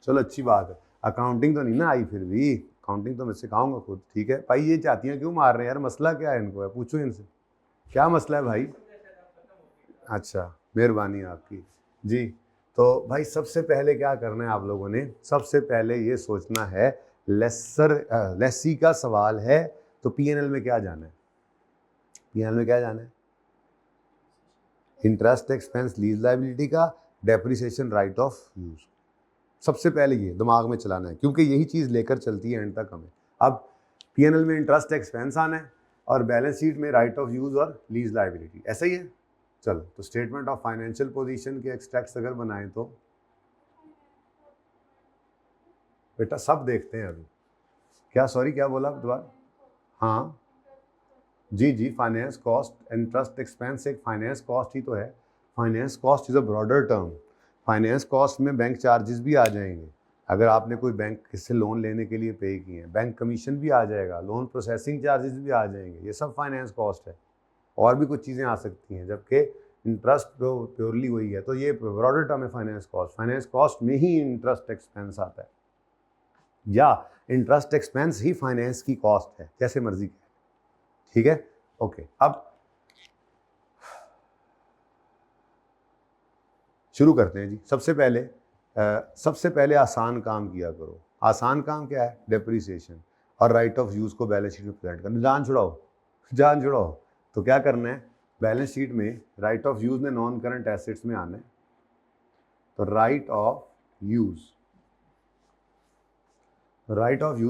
चलो अच्छी बात है। अकाउंटिंग तो नहीं ना आई, फिर भी अकाउंटिंग तो मैं सिखाऊंगा खुद, ठीक है भाई। ये चाहती हैं क्यों मार रहे हैं यार, मसला क्या है इनको है, पूछो इनसे क्या मसला है भाई। अच्छा, मेहरबानी आपकी जी। तो भाई सबसे पहले क्या करना है आप लोगों ने, सबसे पहले ये सोचना है लेसी का सवाल है तो पीएनएल में क्या जाना है, पीएनएल में क्या जाना है, इंटरेस्ट एक्सपेंस लीज लायबिलिटी का, डेप्रिसिएशन राइट ऑफ यूज। सबसे पहले ये दिमाग में चलाना है क्योंकि यही चीज़ लेकर चलती है एंड तक हमें। अब पीएनएल में इंटरेस्ट एक्सपेंस आना है और बैलेंस शीट में राइट ऑफ यूज और लीज लायबिलिटी, ऐसा ही है। चलो तो स्टेटमेंट ऑफ फाइनेंशियल पोजीशन के एक्सट्रैक्ट्स अगर बनाएं तो बेटा सब देखते हैं अभी। क्या सॉरी क्या बोला दोबारा? हाँ जी जी, फाइनेंस कॉस्ट इंटरेस्ट एक्सपेंस एक फाइनेंस कॉस्ट ही तो है। Finance cost is a broader term. Finance cost में बैंक चार्जेस भी आ जाएंगे, अगर आपने कोई बैंक से लोन लेने के लिए पे किए हैं, बैंक कमीशन भी आ जाएगा, लोन प्रोसेसिंग चार्जेस भी आ जाएंगे, ये सब फाइनेंस कॉस्ट है। और भी कुछ चीज़ें आ सकती हैं, जबकि इंटरेस्ट जो प्योरली वही है, तो ये ब्रॉडर टर्म है फाइनेंस कॉस्ट। फाइनेंस कॉस्ट में ही इंटरेस्ट एक्सपेंस आता है या इंटरेस्ट एक्सपेंस ही फाइनेंस की कॉस्ट है, जैसे मर्जी कहे, ठीक है। ओके, अब शुरू करते हैं जी। सबसे पहले आसान काम किया करो। आसान काम क्या है? डेप्रिसिएशन और राइट ऑफ यूज को बैलेंस शीट में प्रेजेंट करना। जान छुड़ाओ, जान छुड़ाओ। तो क्या करना है, बैलेंस शीट में राइट ऑफ यूज ने नॉन करंट एसेट्स में आना है, तो राइट ऑफ यूज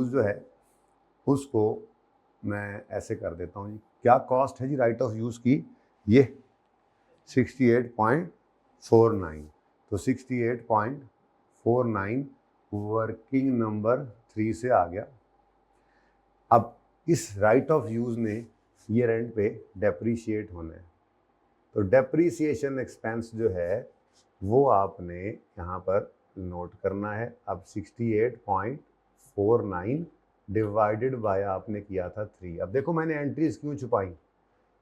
जो है उसको मैं ऐसे कर देता हूँ जी। क्या कॉस्ट है जी राइट ऑफ यूज की? ये 68.49, तो 68.49 वर्किंग नंबर 3 से आ गया। अब इस राइट ऑफ यूज ने ईयर एंड पे डेप्रीशिएट होना है, तो डेप्रीसिएशन एक्सपेंस जो है वो आपने यहाँ पर नोट करना है। अब 68.49 डिवाइडेड बाय आपने किया था 3। अब देखो मैंने एंट्रीज क्यों छुपाई,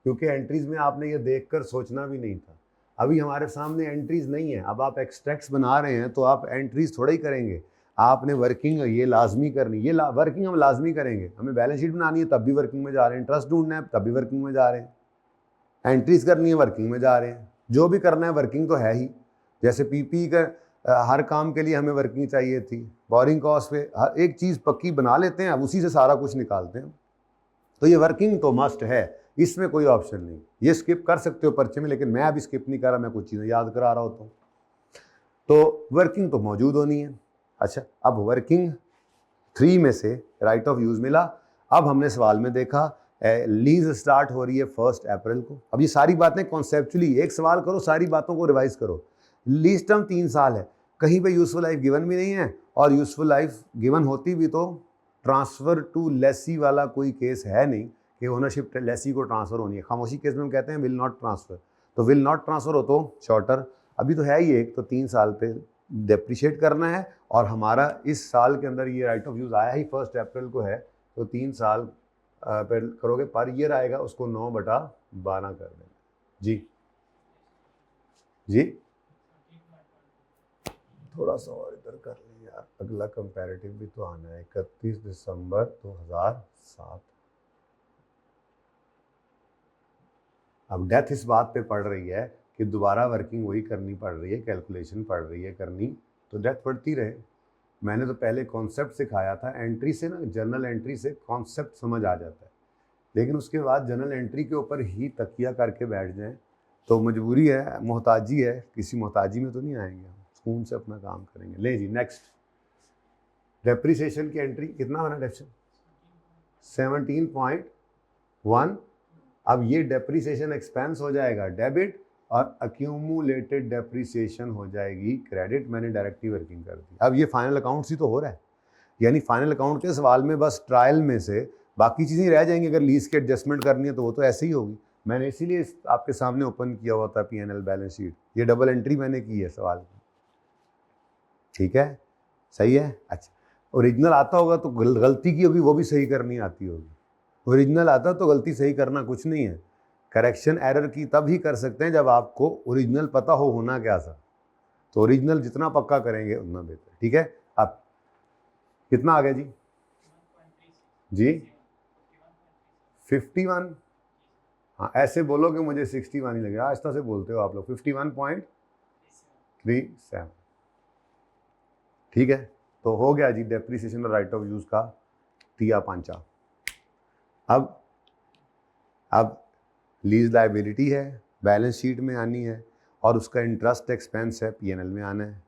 क्योंकि एंट्रीज में आपने ये देखकर सोचना भी नहीं था। अभी हमारे सामने एंट्रीज नहीं है, अब आप एक्सट्रैक्ट्स बना रहे हैं तो आप एंट्रीज थोड़ा ही करेंगे, आपने वर्किंग ये लाजमी करनी, ये वर्किंग हम लाजमी करेंगे। हमें बैलेंस शीट बनानी है तब भी वर्किंग में जा रहे हैं, इंटरेस्ट ढूंढना है तब भी वर्किंग में जा रहे हैं, एंट्रीज करनी है वर्किंग में जा रहे हैं, जो भी करना है वर्किंग तो है ही। जैसे पीपी का हर काम के लिए हमें वर्किंग चाहिए थी, बोरिंग कॉस्ट पे हर एक चीज़ पक्की बना लेते हैं, अब उसी से सारा कुछ निकालते हैं। तो ये वर्किंग तो मस्ट है, इसमें कोई ऑप्शन नहीं। ये स्किप कर सकते हो पर्चे में, लेकिन मैं अभी स्किप नहीं कर रहा, मैं कुछ चीज़ें याद करा रहा होता हूँ। तो वर्किंग तो मौजूद होनी है। अच्छा, अब वर्किंग 3 में से राइट ऑफ यूज मिला। अब हमने सवाल में देखा लीज स्टार्ट हो रही है 1 अप्रैल को। अब ये सारी बातें कॉन्सेप्चुअली, एक सवाल करो सारी बातों को रिवाइज करो। लीज टर्म 3 साल है, कहीं पे यूजफुल लाइफ गिवन भी नहीं है, और यूजफुल लाइफ गिवन होती भी तो ट्रांसफर टू लेसी वाला कोई केस है नहीं कि ओनरशिप लेसी को ट्रांसफर होनी है। खामोशी केस में हम कहते हैं विल नॉट ट्रांसफर, तो विल नॉट ट्रांसफर हो तो शॉर्टर, अभी तो है ही एक, तो 3 साल पे डेप्रिशिएट करना है। और हमारा इस साल के अंदर ये राइट ऑफ यूज आया ही 1 अप्रैल को है, तो 3 साल पे करोगे, पर ईयर आएगा उसको 9/12 कर देना जी। जी थोड़ा सा और इधर कर लें यार, अगला कंपैरेटिव भी तो आना है, 31 दिसंबर 2007। अब डेथ इस बात पे पड़ रही है कि दोबारा वर्किंग वही करनी पड़ रही है, कैलकुलेशन पड़ रही है करनी, तो डेथ बढ़ती रहे। मैंने तो पहले कॉन्सेप्ट सिखाया था, एंट्री से ना, जर्नल एंट्री से कॉन्सेप्ट समझ आ जाता है, लेकिन उसके बाद जर्नल एंट्री के ऊपर ही तकिया करके बैठ जाएं तो मजबूरी है, मोहताजी है, किसी मोहताजी में तो नहीं आएंगे, हम सुकून से अपना काम करेंगे। ले जी नेक्स्ट, डेप्रिसिएशन की एंट्री कितना बना डेप्रिसिएशन? 17.1। अब ये डेप्रिसिएशन एक्सपेंस हो जाएगा डेबिट और अक्यूमुलेटेड डेप्रिसिएशन हो जाएगी क्रेडिट। मैंने डायरेक्टली वर्किंग कर दी। अब ये फाइनल अकाउंट्स ही तो हो रहा है, यानी फाइनल अकाउंट के सवाल में बस ट्रायल में से बाकी चीज़ें रह जाएंगी। अगर लीज की एडजस्टमेंट करनी है तो वो तो ऐसे ही होगी। मैंने इसीलिए आपके सामने ओपन किया हुआ था पीएनएल बैलेंस शीट, ये डबल एंट्री मैंने की है सवाल की, ठीक है, सही है। अच्छा, ओरिजिनल आता होगा तो गलती की होगी वो भी सही करनी आती होगी। ओरिजिनल आता तो गलती सही करना कुछ नहीं है, करेक्शन एरर की तब ही कर सकते हैं जब आपको ओरिजिनल पता हो होना क्या था। तो ओरिजिनल जितना पक्का करेंगे उतना बेहतर, ठीक है। अब कितना आ गया जी? 51। हाँ ऐसे बोलो कि मुझे 61 ही लग रहा है, आस्ता से बोलते हो आप लोग। 51.37, ठीक है। तो हो गया जी डेप्रिसिएशन और राइट ऑफ यूज का तिया पांचा। अब लीज लाइबिलिटी है, बैलेंस शीट में आनी है, और उसका इंटरेस्ट एक्सपेंस है, पीएनएल में आना है।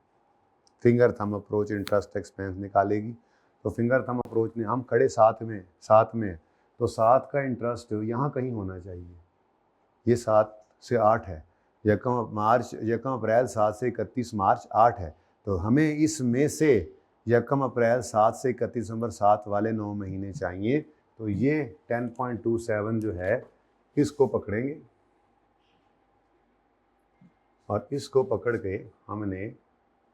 Finger thumb approach interest expense निकालेगी। तो फिंगर थंब अप्रोच में हम खड़े साथ में तो 7 का इंटरेस्ट यहाँ कहीं होना चाहिए। ये 7 से 8 है, यकम अप्रैल 7 से 31 मार्च 8 है। तो हमें इसमें से यकम अप्रैल 7 से 31 दिसंबर 7 वाले 9 महीने चाहिए। तो ये 10.27 जो है इसको पकड़ेंगे, और इसको पकड़ के हमने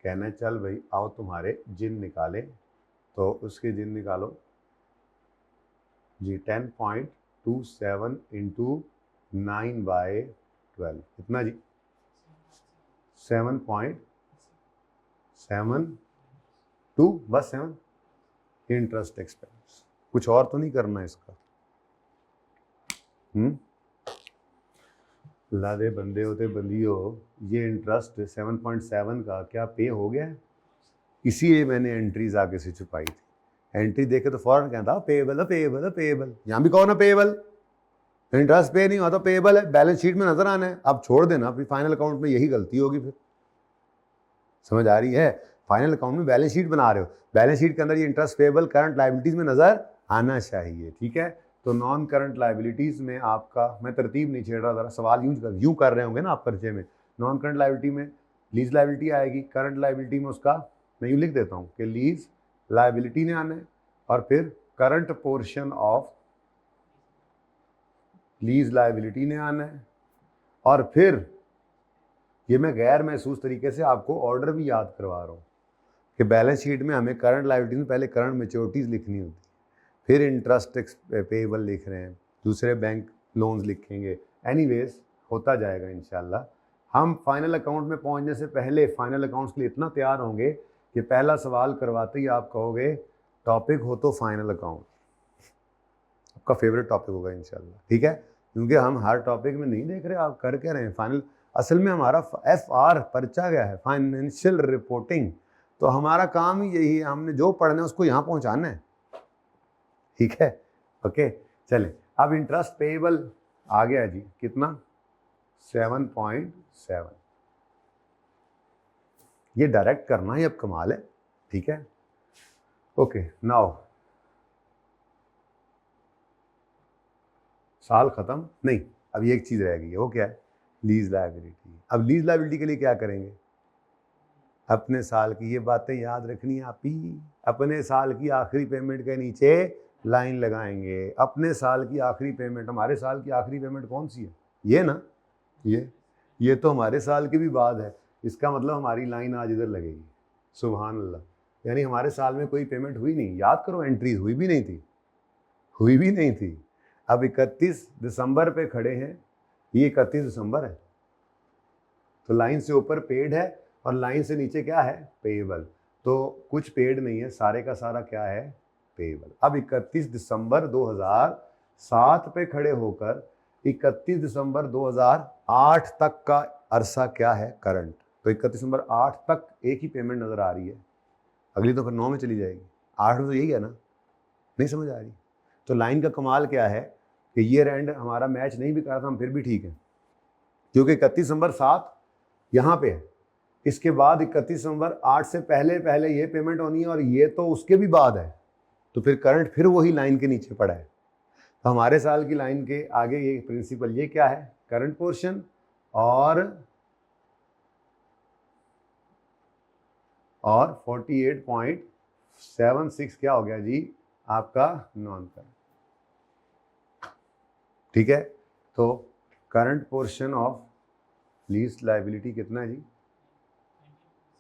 कहना चल भाई आओ तुम्हारे जिन निकाले। तो उसके जिन निकालो जी। 10.27 इंटू 9/12 कितना जी? 7.72, बस 7। इंटरेस्ट एक्सपेंस, कुछ और तो नहीं करना इसका। लादे बंदे होते बंदियों, ये इंटरेस्ट 7.7 का क्या पे हो गया है? इसीलिए मैंने एंट्रीज आगे से छुपाई थी। एंट्री देखे तो फौरन कहता पेएबल पेएबल पेएबल, यहाँ भी कहो ना पेएबल। इंटरेस्ट पे नहीं हुआ तो पेएबल है, बैलेंस शीट में नजर आना है। अब छोड़ देना, फिर फाइनल अकाउंट में यही गलती होगी। फिर समझ आ रही है? फाइनल अकाउंट में बैलेंस शीट बना रहे हो, बैलेंस शीट के अंदर ये इंटरेस्ट पेएबल करंट लायबिलिटीज में नजर आना चाहिए, ठीक है। तो नॉन करंट लायबिलिटीज में आपका, मैं तरतीब नहीं छेड़ रहा, जरा सवाल यूं कर रहे होंगे ना आप परिचय में। नॉन करंट लायबिलिटी में लीज लायबिलिटी आएगी, करंट लायबिलिटी में उसका मैं यूं लिख देता हूं कि लीज लायबिलिटी ने आना है, और फिर current portion of lease liability ने आना है। और फिर ये मैं गैर महसूस तरीके से आपको ऑर्डर भी याद करवा रहा हूँ कि बैलेंस शीट में हमें करंट लायबिलिटी में पहले करंट मैच्योरिटीज लिखनी होती है, फिर इंटरेस्ट पेएबल लिख रहे हैं, दूसरे बैंक लोन्स लिखेंगे। एनीवेज होता जाएगा इंशाल्लाह। हम फाइनल अकाउंट में पहुंचने से पहले फाइनल अकाउंट्स के लिए इतना तैयार होंगे कि पहला सवाल करवाते ही आप कहोगे टॉपिक हो तो फाइनल अकाउंट, आपका फेवरेट टॉपिक होगा इंशाल्लाह, ठीक है। क्योंकि हम हर टॉपिक में नहीं देख रहे आप कर क्या रहे हैं फाइनल। असल में हमारा FR पर्चा गया है, फाइनेंशियल रिपोर्टिंग। तो हमारा काम ही यही है, हमने जो पढ़ना है उसको यहाँ पहुँचाना है, ठीक है। ओके चले, अब इंटरेस्ट पेएबल आ गया जी, कितना? 7.7। ये डायरेक्ट करना ही अब कमाल है, ठीक है। ओके नाउ साल खत्म नहीं, अब ये एक चीज रह गई है, वो क्या है? Lease liability. अब लीज लायबिलिटी के लिए क्या करेंगे? अपने साल की ये बातें याद रखनी है आप ही। अपने साल की आखिरी पेमेंट के नीचे लाइन लगाएंगे। अपने साल की आखिरी पेमेंट, हमारे साल की आखिरी पेमेंट कौन सी है? ये ना, ये तो हमारे साल की भी बाद है। इसका मतलब हमारी लाइन आज इधर लगेगी। सुभान अल्लाह, यानी हमारे साल में कोई पेमेंट हुई नहीं। याद करो, एंट्रीज हुई भी नहीं थी। अब 31 दिसंबर पे खड़े हैं, ये 31 दिसंबर है, तो लाइन से ऊपर पेड है और लाइन से नीचे क्या है? पेएबल। तो कुछ पेड नहीं है, सारे का सारा क्या है? पेएबल। अब 31 दिसंबर 2007 पे खड़े होकर 31 दिसंबर 2008 तक का अरसा क्या है? करंट। तो 31 दिसंबर 8 तक एक ही पेमेंट नजर आ रही है, अगली तो फिर 9 में चली जाएगी। 8 में तो यही है ना, नहीं समझ आ रही? तो लाइन का कमाल क्या है कि ईयर एंड हमारा मैच नहीं भी करा था हम फिर भी ठीक है, क्योंकि 31 दिसंबर 7 यहाँ पे है, इसके बाद 31 दिसंबर 8 से पहले ये पेमेंट होनी है, और ये तो उसके भी बाद है। तो फिर करंट फिर वही लाइन के नीचे पड़ा है। तो हमारे साल की लाइन के आगे ये प्रिंसिपल, ये क्या है? करंट पोर्शन, और 48.76 क्या हो गया जी? आपका नॉन करंट, ठीक है। तो current portion of lease liability कितना है जी?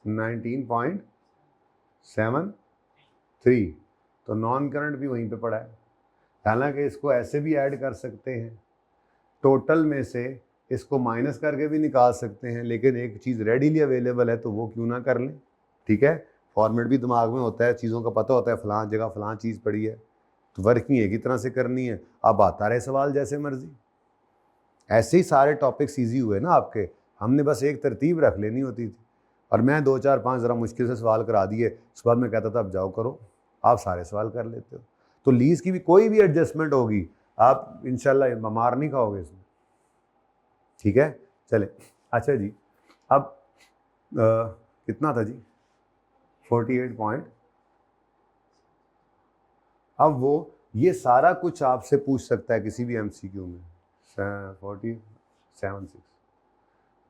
19.73। तो नॉन करंट भी वहीं पे पड़ा है। हालांकि इसको ऐसे भी ऐड कर सकते हैं, टोटल में से इसको माइनस करके भी निकाल सकते हैं, लेकिन एक चीज़ रेडीली अवेलेबल है तो वो क्यों ना कर लें, ठीक है। फॉर्मेट भी दिमाग में होता है, चीज़ों का पता होता है, फलां जगह फलां चीज़ पड़ी है, तो वर्किंग एक ही तरह से करनी है। अब आता रहे सवाल जैसे मर्जी, ऐसे ही सारे टॉपिक्स ईजी हुए ना आपके, हमने बस एक तरतीब रख लेनी होती थी। और मैं 2 4 5 ज़रा मुश्किल से सवाल करा दिए, उसके बाद मैं कहता था अब जाओ करो, आप सारे सवाल कर लेते हो। तो लीज की भी कोई भी एडजस्टमेंट होगी, आप इंशाल्लाह मार नहीं खाओगे इसमें, ठीक है। चले, अच्छा जी, अब कितना था जी, 48 पॉइंट। अब वो ये सारा कुछ आपसे पूछ सकता है किसी भी एमसीक्यू में, 47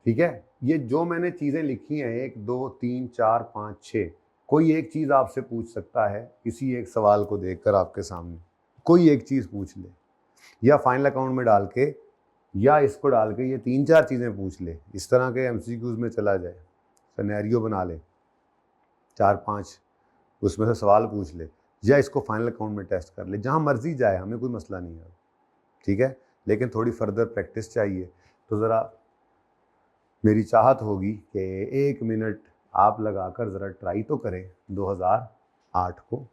ठीक है। ये जो मैंने चीज़ें लिखी हैं 1 2 3 4 5 6, कोई एक चीज़ आपसे पूछ सकता है किसी एक सवाल को देखकर आपके सामने, कोई एक चीज़ पूछ ले, या फाइनल अकाउंट में डाल के, या इसको डाल के ये 3 4 चीज़ें पूछ ले, इस तरह के एमसीक्यूज में चला जाए, सिनेरियो बना ले 4 5, उसमें से सवाल पूछ ले, या इसको फाइनल अकाउंट में टेस्ट कर ले, जहाँ मर्जी जाए, हमें कोई मसला नहीं है, ठीक है। लेकिन थोड़ी फर्दर प्रैक्टिस चाहिए। तो ज़रा मेरी चाहत होगी कि 1 मिनट आप लगाकर ज़रा ट्राई तो करें 2008 को।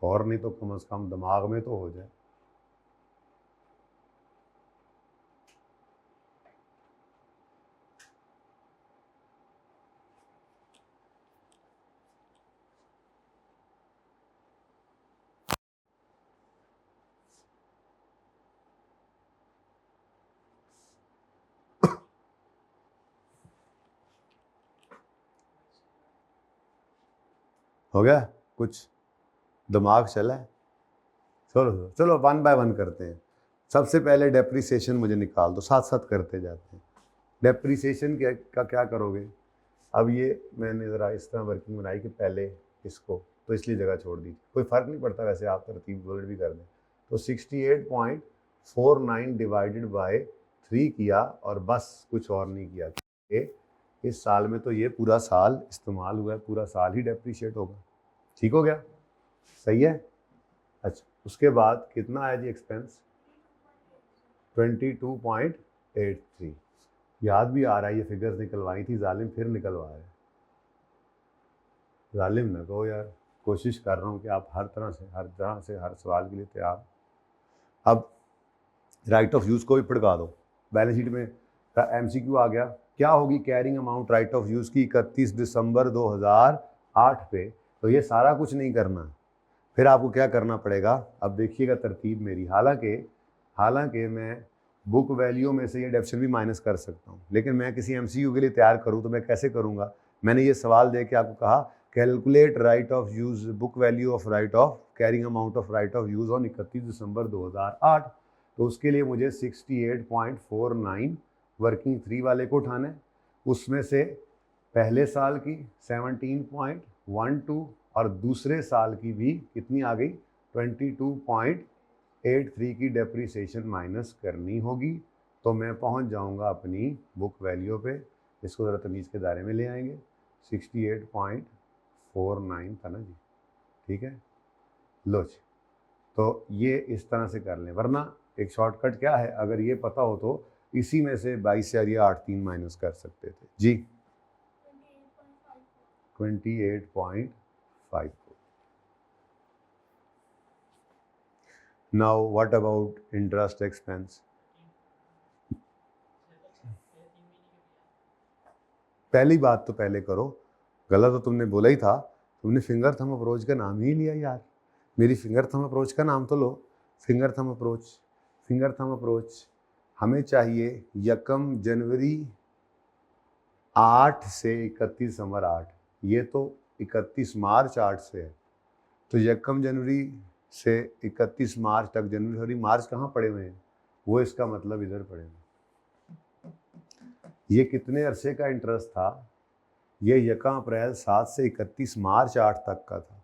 और नहीं तो कम से कम दिमाग में तो हो जाए। हो गया कुछ, दिमाग चला है। चलो चलो 1 बाय 1 करते हैं। सबसे पहले डेप्रिसिएशन मुझे निकाल दो, साथ साथ करते जाते हैं। डेप्रिसिएशन का क्या करोगे, अब ये मैंने ज़रा इस तरह वर्किंग बनाई कि पहले इसको, तो इसलिए जगह छोड़ दी, कोई फ़र्क नहीं पड़ता वैसे, आप तरतीब वर्ड भी कर दें। तो 68.49 डिवाइडेड बाय 3 किया, और बस कुछ और नहीं किया कि इस साल में तो ये पूरा साल इस्तेमाल हुआ है, पूरा साल ही डेप्रिशिएट होगा। ठीक हो गया, सही है। अच्छा, उसके बाद कितना आया जी एक्सपेंस, 22.83। याद भी आ रहा है, ये फिगर्स निकलवाई थी जालिम, फिर निकलवा रहे। जालिम ना कहो यार, कोशिश कर रहा हूँ कि आप हर तरह से हर सवाल के लिए तैयार। अब राइट ऑफ यूज़ को भी पढ़वा दो। बैलेंस शीट में एमसीक्यू आ गया, क्या होगी carrying amount right of use की 31 दिसंबर 2008 पे। तो ये सारा कुछ नहीं करना, फिर आपको क्या करना पड़ेगा, अब देखिएगा तरतीब मेरी। हालांकि मैं बुक वैल्यू में से ये डेप्शन भी माइनस कर सकता हूँ, लेकिन मैं किसी एमसीक्यू के लिए तैयार करूँ तो मैं कैसे करूँगा। मैंने ये सवाल दे के आपको कहा calculate right of use, book value of right of carrying amount of right of use on 31 दिसंबर 2008। तो उसके लिए मुझे 68.49 वर्किंग 3 वाले को उठाना है, उसमें से पहले साल की 17.12 और दूसरे साल की भी कितनी आ गई 22.83 की डेप्रिसिएशन माइनस करनी होगी। तो मैं पहुंच जाऊंगा अपनी बुक वैल्यू पे। इसको ज़रा तमीज़ के दायरे में ले आएंगे, 68.49 था ना जी, ठीक है। लो जी, तो ये इस तरह से कर लें, वरना एक शॉर्टकट क्या है, अगर ये पता हो तो इसी में से 22,803 माइनस कर सकते थे जी, 28.54। Now what about interest expense? पहली बात तो पहले करो, गलत तो तुमने बोला ही था, तुमने फिंगर थंब अप्रोच का नाम ही लिया यार। मेरी फिंगर थंब अप्रोच का नाम तो लो। फिंगर थंब अप्रोच हमें चाहिए 1 जनवरी 8 से 31 दिसंबर 8, ये तो 31 मार्च 8 से है। तो 1 जनवरी से 31 मार्च तक, जनवरी मार्च कहाँ पड़े हुए हैं, वो इसका मतलब इधर पड़े हुए। ये कितने अरसे का इंटरेस्ट था, ये 1 अप्रैल 7 से 31 मार्च 8 तक का था।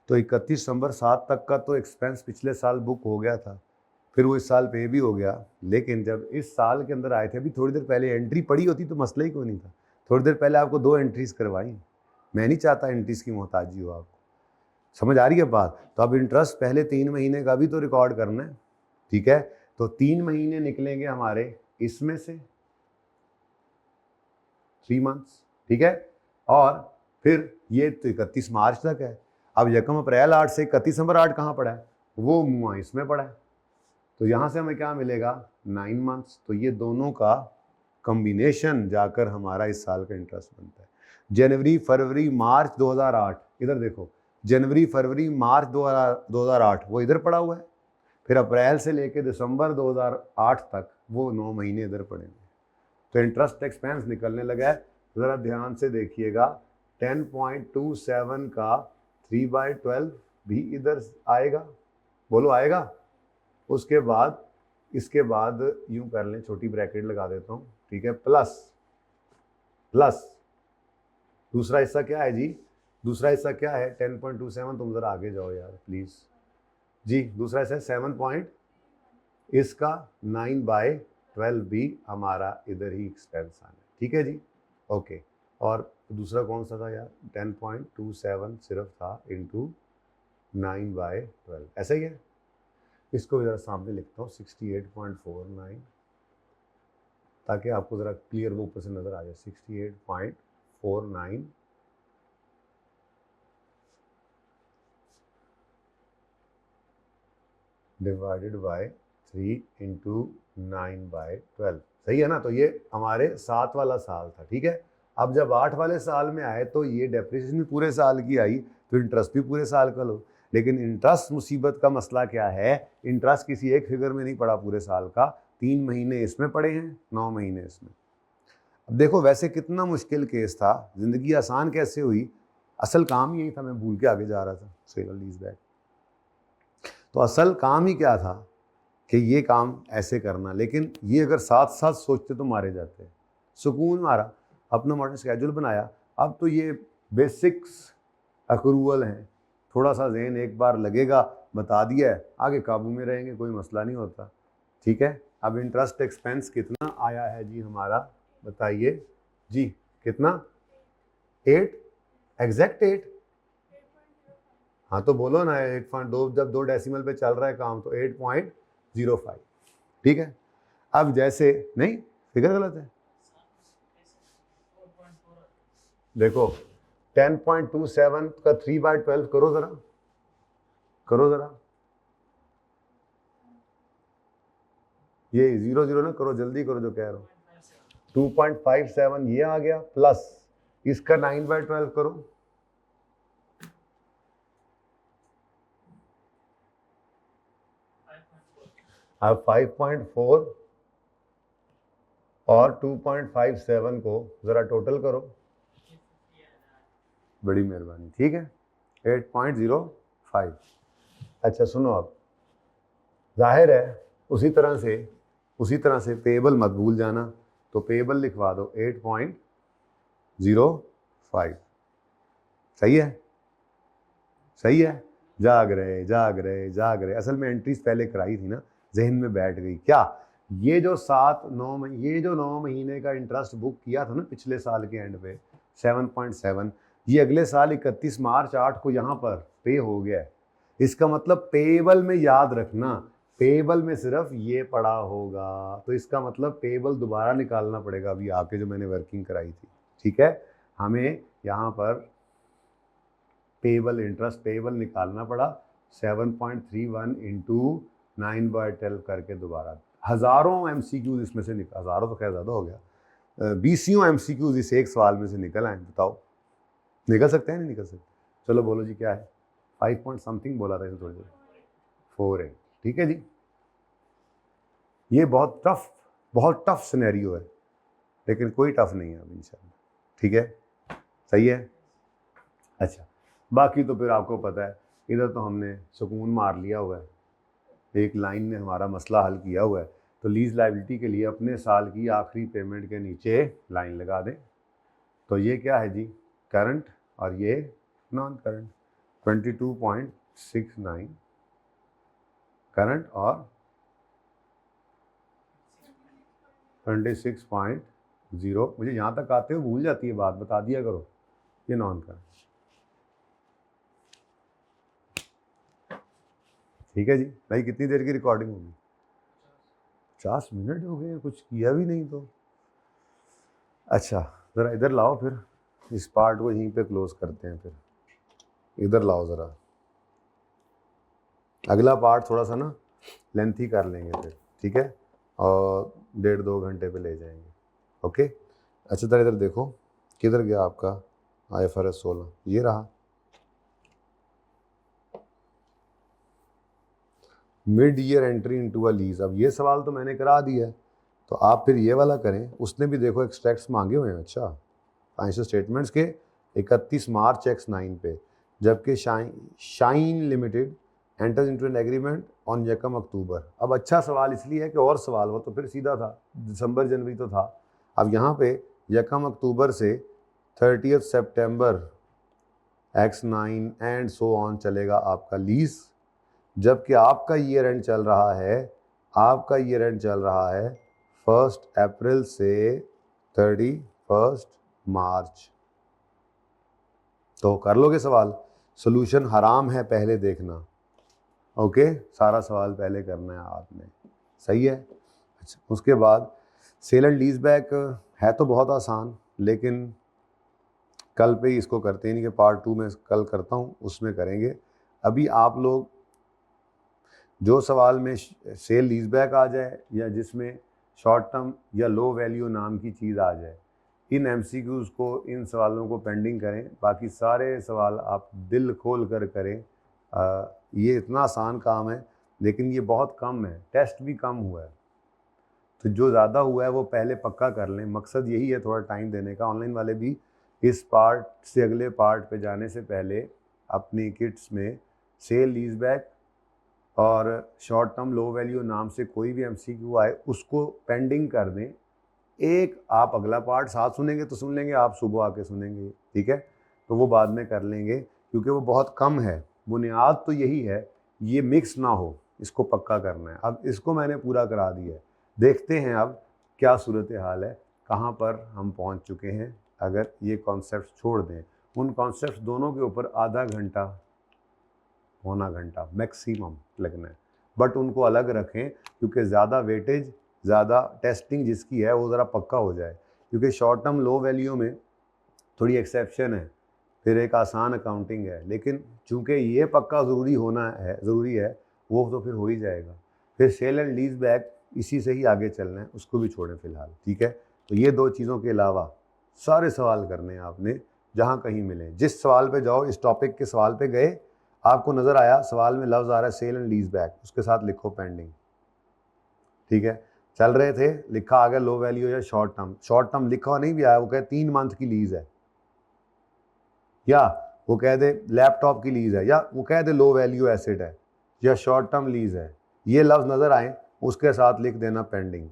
तो 31 दिसंबर 7 तक का तो एक्सपेंस पिछले साल बुक हो गया था, फिर वो इस साल पे भी हो गया। लेकिन जब इस साल के अंदर आए थे, अभी थोड़ी देर पहले एंट्री पड़ी होती तो मसला ही कोई नहीं था। थोड़ी देर पहले आपको 2 एंट्रीज करवाई, मैं नहीं चाहता एंट्रीज की मोहताजी हो आपको, समझ आ रही है बात। तो अब इंटरेस्ट पहले 3 महीने का भी तो रिकॉर्ड करना है, ठीक है। तो 3 महीने निकलेंगे हमारे इसमें से, 3 मंथ्स, ठीक है। और फिर ये तो 31 मार्च तक है। अब 1 अप्रैल 8 से 31 दिसंबर 8 कहाँ पड़ा है, वो मुआ इसमें पड़ा है। तो यहाँ से हमें क्या मिलेगा, 9 मंथ्स। तो ये दोनों का कॉम्बिनेशन जाकर हमारा इस साल का इंटरेस्ट बनता है। जनवरी फरवरी मार्च 2008, इधर देखो, जनवरी फरवरी मार्च 2008 वो इधर पड़ा हुआ है, फिर अप्रैल से लेके दिसंबर 2008 तक वो 9 महीने इधर पड़े हुए। तो इंटरेस्ट एक्सपेंस निकलने लगा है। ज़रा ध्यान से देखिएगा, 10.27 का 3/12 भी इधर आएगा, बोलो आएगा। उसके बाद इसके बाद यूं कर लें, छोटी ब्रैकेट लगा देता हूँ, ठीक है, प्लस प्लस दूसरा हिस्सा क्या है जी, दूसरा हिस्सा क्या है 10.27, तुम जरा आगे जाओ यार प्लीज जी। दूसरा हिस्सा 7 पॉइंट, इसका 9/12 भी हमारा इधर ही एक्सपेंस आना है, ठीक है जी, ओके। और दूसरा कौन सा था यार, 10.27 सिर्फ था इंटू 9/12, ऐसा ही है। इसको ज़रा सामने लिखता हूँ 68.49, ताकि आपको ज़रा क्लियर वो ऊपर से नज़र आ जाए। 68.49 डिवाइडेड बाय 3 इंटू 9/12, सही है ना। तो ये हमारे 7 वाला साल था, ठीक है। अब जब 8 वाले साल में आए तो ये डेप्रिसिएशन भी पूरे साल की आई, तो इंटरेस्ट भी पूरे साल का लो। लेकिन इंटरेस्ट मुसीबत का मसला क्या है, इंटरेस्ट किसी एक फिगर में नहीं पड़ा पूरे साल का, 3 महीने इसमें पड़े हैं, 9 महीने इसमें। अब देखो वैसे कितना मुश्किल केस था, जिंदगी आसान कैसे हुई, असल काम यही था। मैं भूल के आगे जा रहा था, सेल एंड लीजबैक। तो असल काम ही क्या था कि ये काम ऐसे करना, लेकिन ये अगर साथ साथ सोचते तो मारे जाते। सुकून मारा, अपना मॉडर्न स्केड्यूल बनाया। अब तो ये बेसिक्स अक्रूवल हैं, थोड़ा सा जहन एक बार लगेगा, बता दिया है, आगे काबू में रहेंगे, कोई मसला नहीं होता, ठीक है। अब इंटरेस्ट एक्सपेंस कितना आया है जी हमारा, बताइए जी, कितना, 8, एग्जैक्ट 8। हाँ तो बोलो ना 8.2, जब 2 डेसिमल पे चल रहा है काम तो 8.05, ठीक है। अब जैसे नहीं, फिगर गलत है, देखो 10.27 का 3/12 करो जरा, करो जरा, ये 0 0 ना करो, जल्दी करो जो कह रहा हूँ। 2.57 ये आ गया, प्लस इसका 9/12 करो, अब 5.4 और 2.57 को जरा टोटल करो, बड़ी मेहरबानी, ठीक है, 8.05। अच्छा सुनो, अब जाहिर है उसी तरह से पेबल मत भूल जाना, तो पेबल लिखवा दो 8.05, सही है, सही है। जाग रहे, असल में एंट्रीज पहले कराई थी ना, जहन में बैठ गई क्या। ये जो 9 महीने का इंटरेस्ट बुक किया था ना पिछले साल के एंड पे 7.7, ये अगले साल 31 मार्च 8 को यहाँ पर पे हो गया है। इसका मतलब पेबल में याद रखना, पेबल में सिर्फ ये पड़ा होगा, तो इसका मतलब पेबल दोबारा निकालना पड़ेगा अभी आके, जो मैंने वर्किंग कराई थी, ठीक है। हमें यहाँ पर पेबल, इंटरेस्ट पेबल निकालना पड़ा, 7.31 इंटू 9/12 करके दोबारा। हज़ारों MCQs इसमें से निकल, हज़ारों तो खैर ज़्यादा हो गया, 20 MCQs इस एक सवाल में से निकल आए, बताओ निकल सकते हैं नहीं निकल सकते। चलो बोलो जी क्या है, 5 पॉइंट समथिंग बोला था थोड़ी देर, 4 है, ठीक है जी। ये बहुत टफ सिनेरियो है, लेकिन कोई टफ नहीं है अब इंशाल्लाह, ठीक है, सही है। अच्छा बाकी तो फिर आपको पता है, इधर तो हमने सुकून मार लिया हुआ है, एक लाइन ने हमारा मसला हल किया हुआ है। तो लीज लाइबिलिटी के लिए अपने साल की आखिरी पेमेंट के नीचे लाइन लगा दें। तो ये क्या है जी, करंट, और ये नॉन करंट, 22.69 करंट और 26.0, मुझे यहाँ तक आते हुए भूल जाती है बात, बता दिया करो, ये नॉन करंट, ठीक है जी। भाई कितनी देर की रिकॉर्डिंग होगी, 50 मिनट हो गए, कुछ किया भी नहीं तो। अच्छा ज़रा इधर लाओ, फिर इस पार्ट को यहीं पे क्लोज करते हैं। फिर इधर लाओ ज़रा, अगला पार्ट थोड़ा सा ना लेंथी कर लेंगे फिर, ठीक है, और 1.5-2 घंटे पे ले जाएंगे। ओके, अच्छा तरह इधर देखो, किधर गया आपका IFRS 16? ये रहा। Mid year entry into a lease. अब ये सवाल तो मैंने करा दिया है, तो आप फिर ये वाला करें। उसने भी देखो एक्सट्रैक्ट्स मांगे हुए हैं। अच्छा, फाइनेंशियल स्टेटमेंट्स के 31 मार्च X9 पे, जबकि shine limited enters into an agreement on 1 अक्टूबर। अब अच्छा सवाल इसलिए है कि और सवाल वो तो फिर सीधा था, दिसंबर जनवरी तो था। अब यहाँ पे 1 अक्टूबर से 30 सितंबर X9 एंड सो ऑन चलेगा आपका लीज, जबकि आपका ईयर एंड चल रहा है, आपका ईयर एंड चल रहा है 1 अप्रैल से 31 मार्च। तो कर लोगे सवाल? सोल्यूशन हराम है, पहले देखना। ओके, सारा सवाल पहले करना है आपने, सही है। अच्छा, उसके बाद सेल एंड लीज बैक है तो बहुत आसान, लेकिन कल पे ही इसको करते हैं, नहीं कि पार्ट 2 में कल करता हूँ, उसमें करेंगे। अभी आप लोग जो सवाल में सेल लीज बैक आ जाए या जिसमें शॉर्ट टर्म या लो वैल्यू नाम की चीज़ आ जाए, इन MCQs को, इन सवालों को पेंडिंग करें। बाकी सारे सवाल आप दिल खोल कर करें। ये इतना आसान काम है, लेकिन ये बहुत कम है, टेस्ट भी कम हुआ है, तो जो ज़्यादा हुआ है वो पहले पक्का कर लें। मकसद यही है थोड़ा टाइम देने का। ऑनलाइन वाले भी इस पार्ट से अगले पार्ट पे जाने से पहले अपनी किट्स में सेल लीज बैक और शॉर्ट टर्म लो वैल्यू नाम से कोई भी MCQ आए उसको पेंडिंग कर दें। एक आप अगला पार्ट साथ सुनेंगे तो सुन लेंगे, आप सुबह आके सुनेंगे, ठीक है, तो वो बाद में कर लेंगे, क्योंकि वो बहुत कम है। बुनियाद तो यही है, ये मिक्स ना हो, इसको पक्का करना है। अब इसको मैंने पूरा करा दिया है, देखते हैं अब क्या सूरत हाल है, कहाँ पर हम पहुँच चुके हैं। अगर ये कॉन्सेप्ट छोड़ दें, उन कॉन्सेप्ट दोनों के ऊपर आधा घंटा पौना घंटा मैक्सिमम लगना है, बट उनको अलग रखें, क्योंकि ज़्यादा वेटेज, ज़्यादा टेस्टिंग जिसकी है वो ज़रा पक्का हो जाए। क्योंकि शॉर्ट टर्म लो वैल्यू में थोड़ी एक्सेप्शन है, फिर एक आसान अकाउंटिंग है, लेकिन चूँकि ये पक्का ज़रूरी है, वो तो फिर हो ही जाएगा। फिर सेल एंड लीज बैक इसी से ही आगे चलना है, उसको भी छोड़ें फ़िलहाल, ठीक है। तो ये 2 चीज़ों के अलावा सारे सवाल करने हैं आपने, जहाँ कहीं मिले। जिस सवाल पे जाओ, इस टॉपिक के सवाल पे गए, आपको नज़र आया सवाल में लफ्ज़ आ रहा है सेल एंड लीज बैक, उसके साथ लिखो पेंडिंग, ठीक है। चल रहे थे, लिखा आ गया लो वैल्यू या शॉर्ट टर्म। शॉर्ट टर्म लिखा नहीं भी आया, वो कहे 3 मंथ की लीज है, या वो कह दे लैपटॉप की लीज है, या वो कह दे लो वैल्यू एसेट है, या शॉर्ट टर्म लीज है, ये लफ्ज़ नज़र आए, उसके साथ लिख देना पेंडिंग।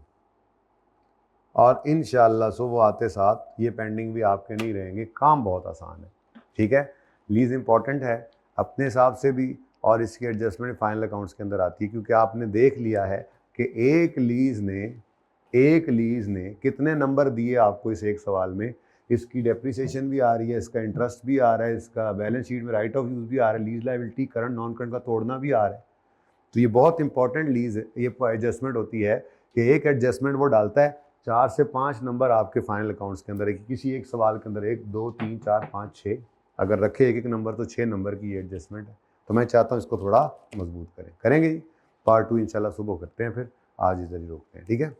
और इंशाअल्लाह सुबह आते साथ ये पेंडिंग भी आपके नहीं रहेंगे। काम बहुत आसान है, ठीक है। लीज़ इंपॉर्टेंट है अपने हिसाब से भी, और इसकी एडजस्टमेंट फाइनल अकाउंट्स के अंदर आती है, क्योंकि आपने देख लिया है कि एक लीज़ ने कितने नंबर दिए आपको इस एक सवाल में। इसकी डेप्रिसिएशन भी आ रही है, इसका इंटरेस्ट भी आ रहा है, इसका बैलेंस शीट में राइट ऑफ यूज़ भी आ रहा है, lease liability current non current का तोड़ना भी आ रहा है। तो ये बहुत इंपॉर्टेंट लीज है, ये एडजस्टमेंट होती है कि एक एडजस्टमेंट वो डालता है 4 से 5 नंबर आपके फाइनल अकाउंट्स के अंदर है, कि किसी एक सवाल के अंदर 1 2 3 4 5 6 अगर रखे एक नंबर, तो 6 नंबर की ये एडजस्टमेंट है। तो मैं चाहता हूँ इसको थोड़ा मजबूत करेंगे। पार्ट 2 इंशाल्लाह सुबह करते हैं, फिर आज इधर ही रोकते हैं, ठीक है।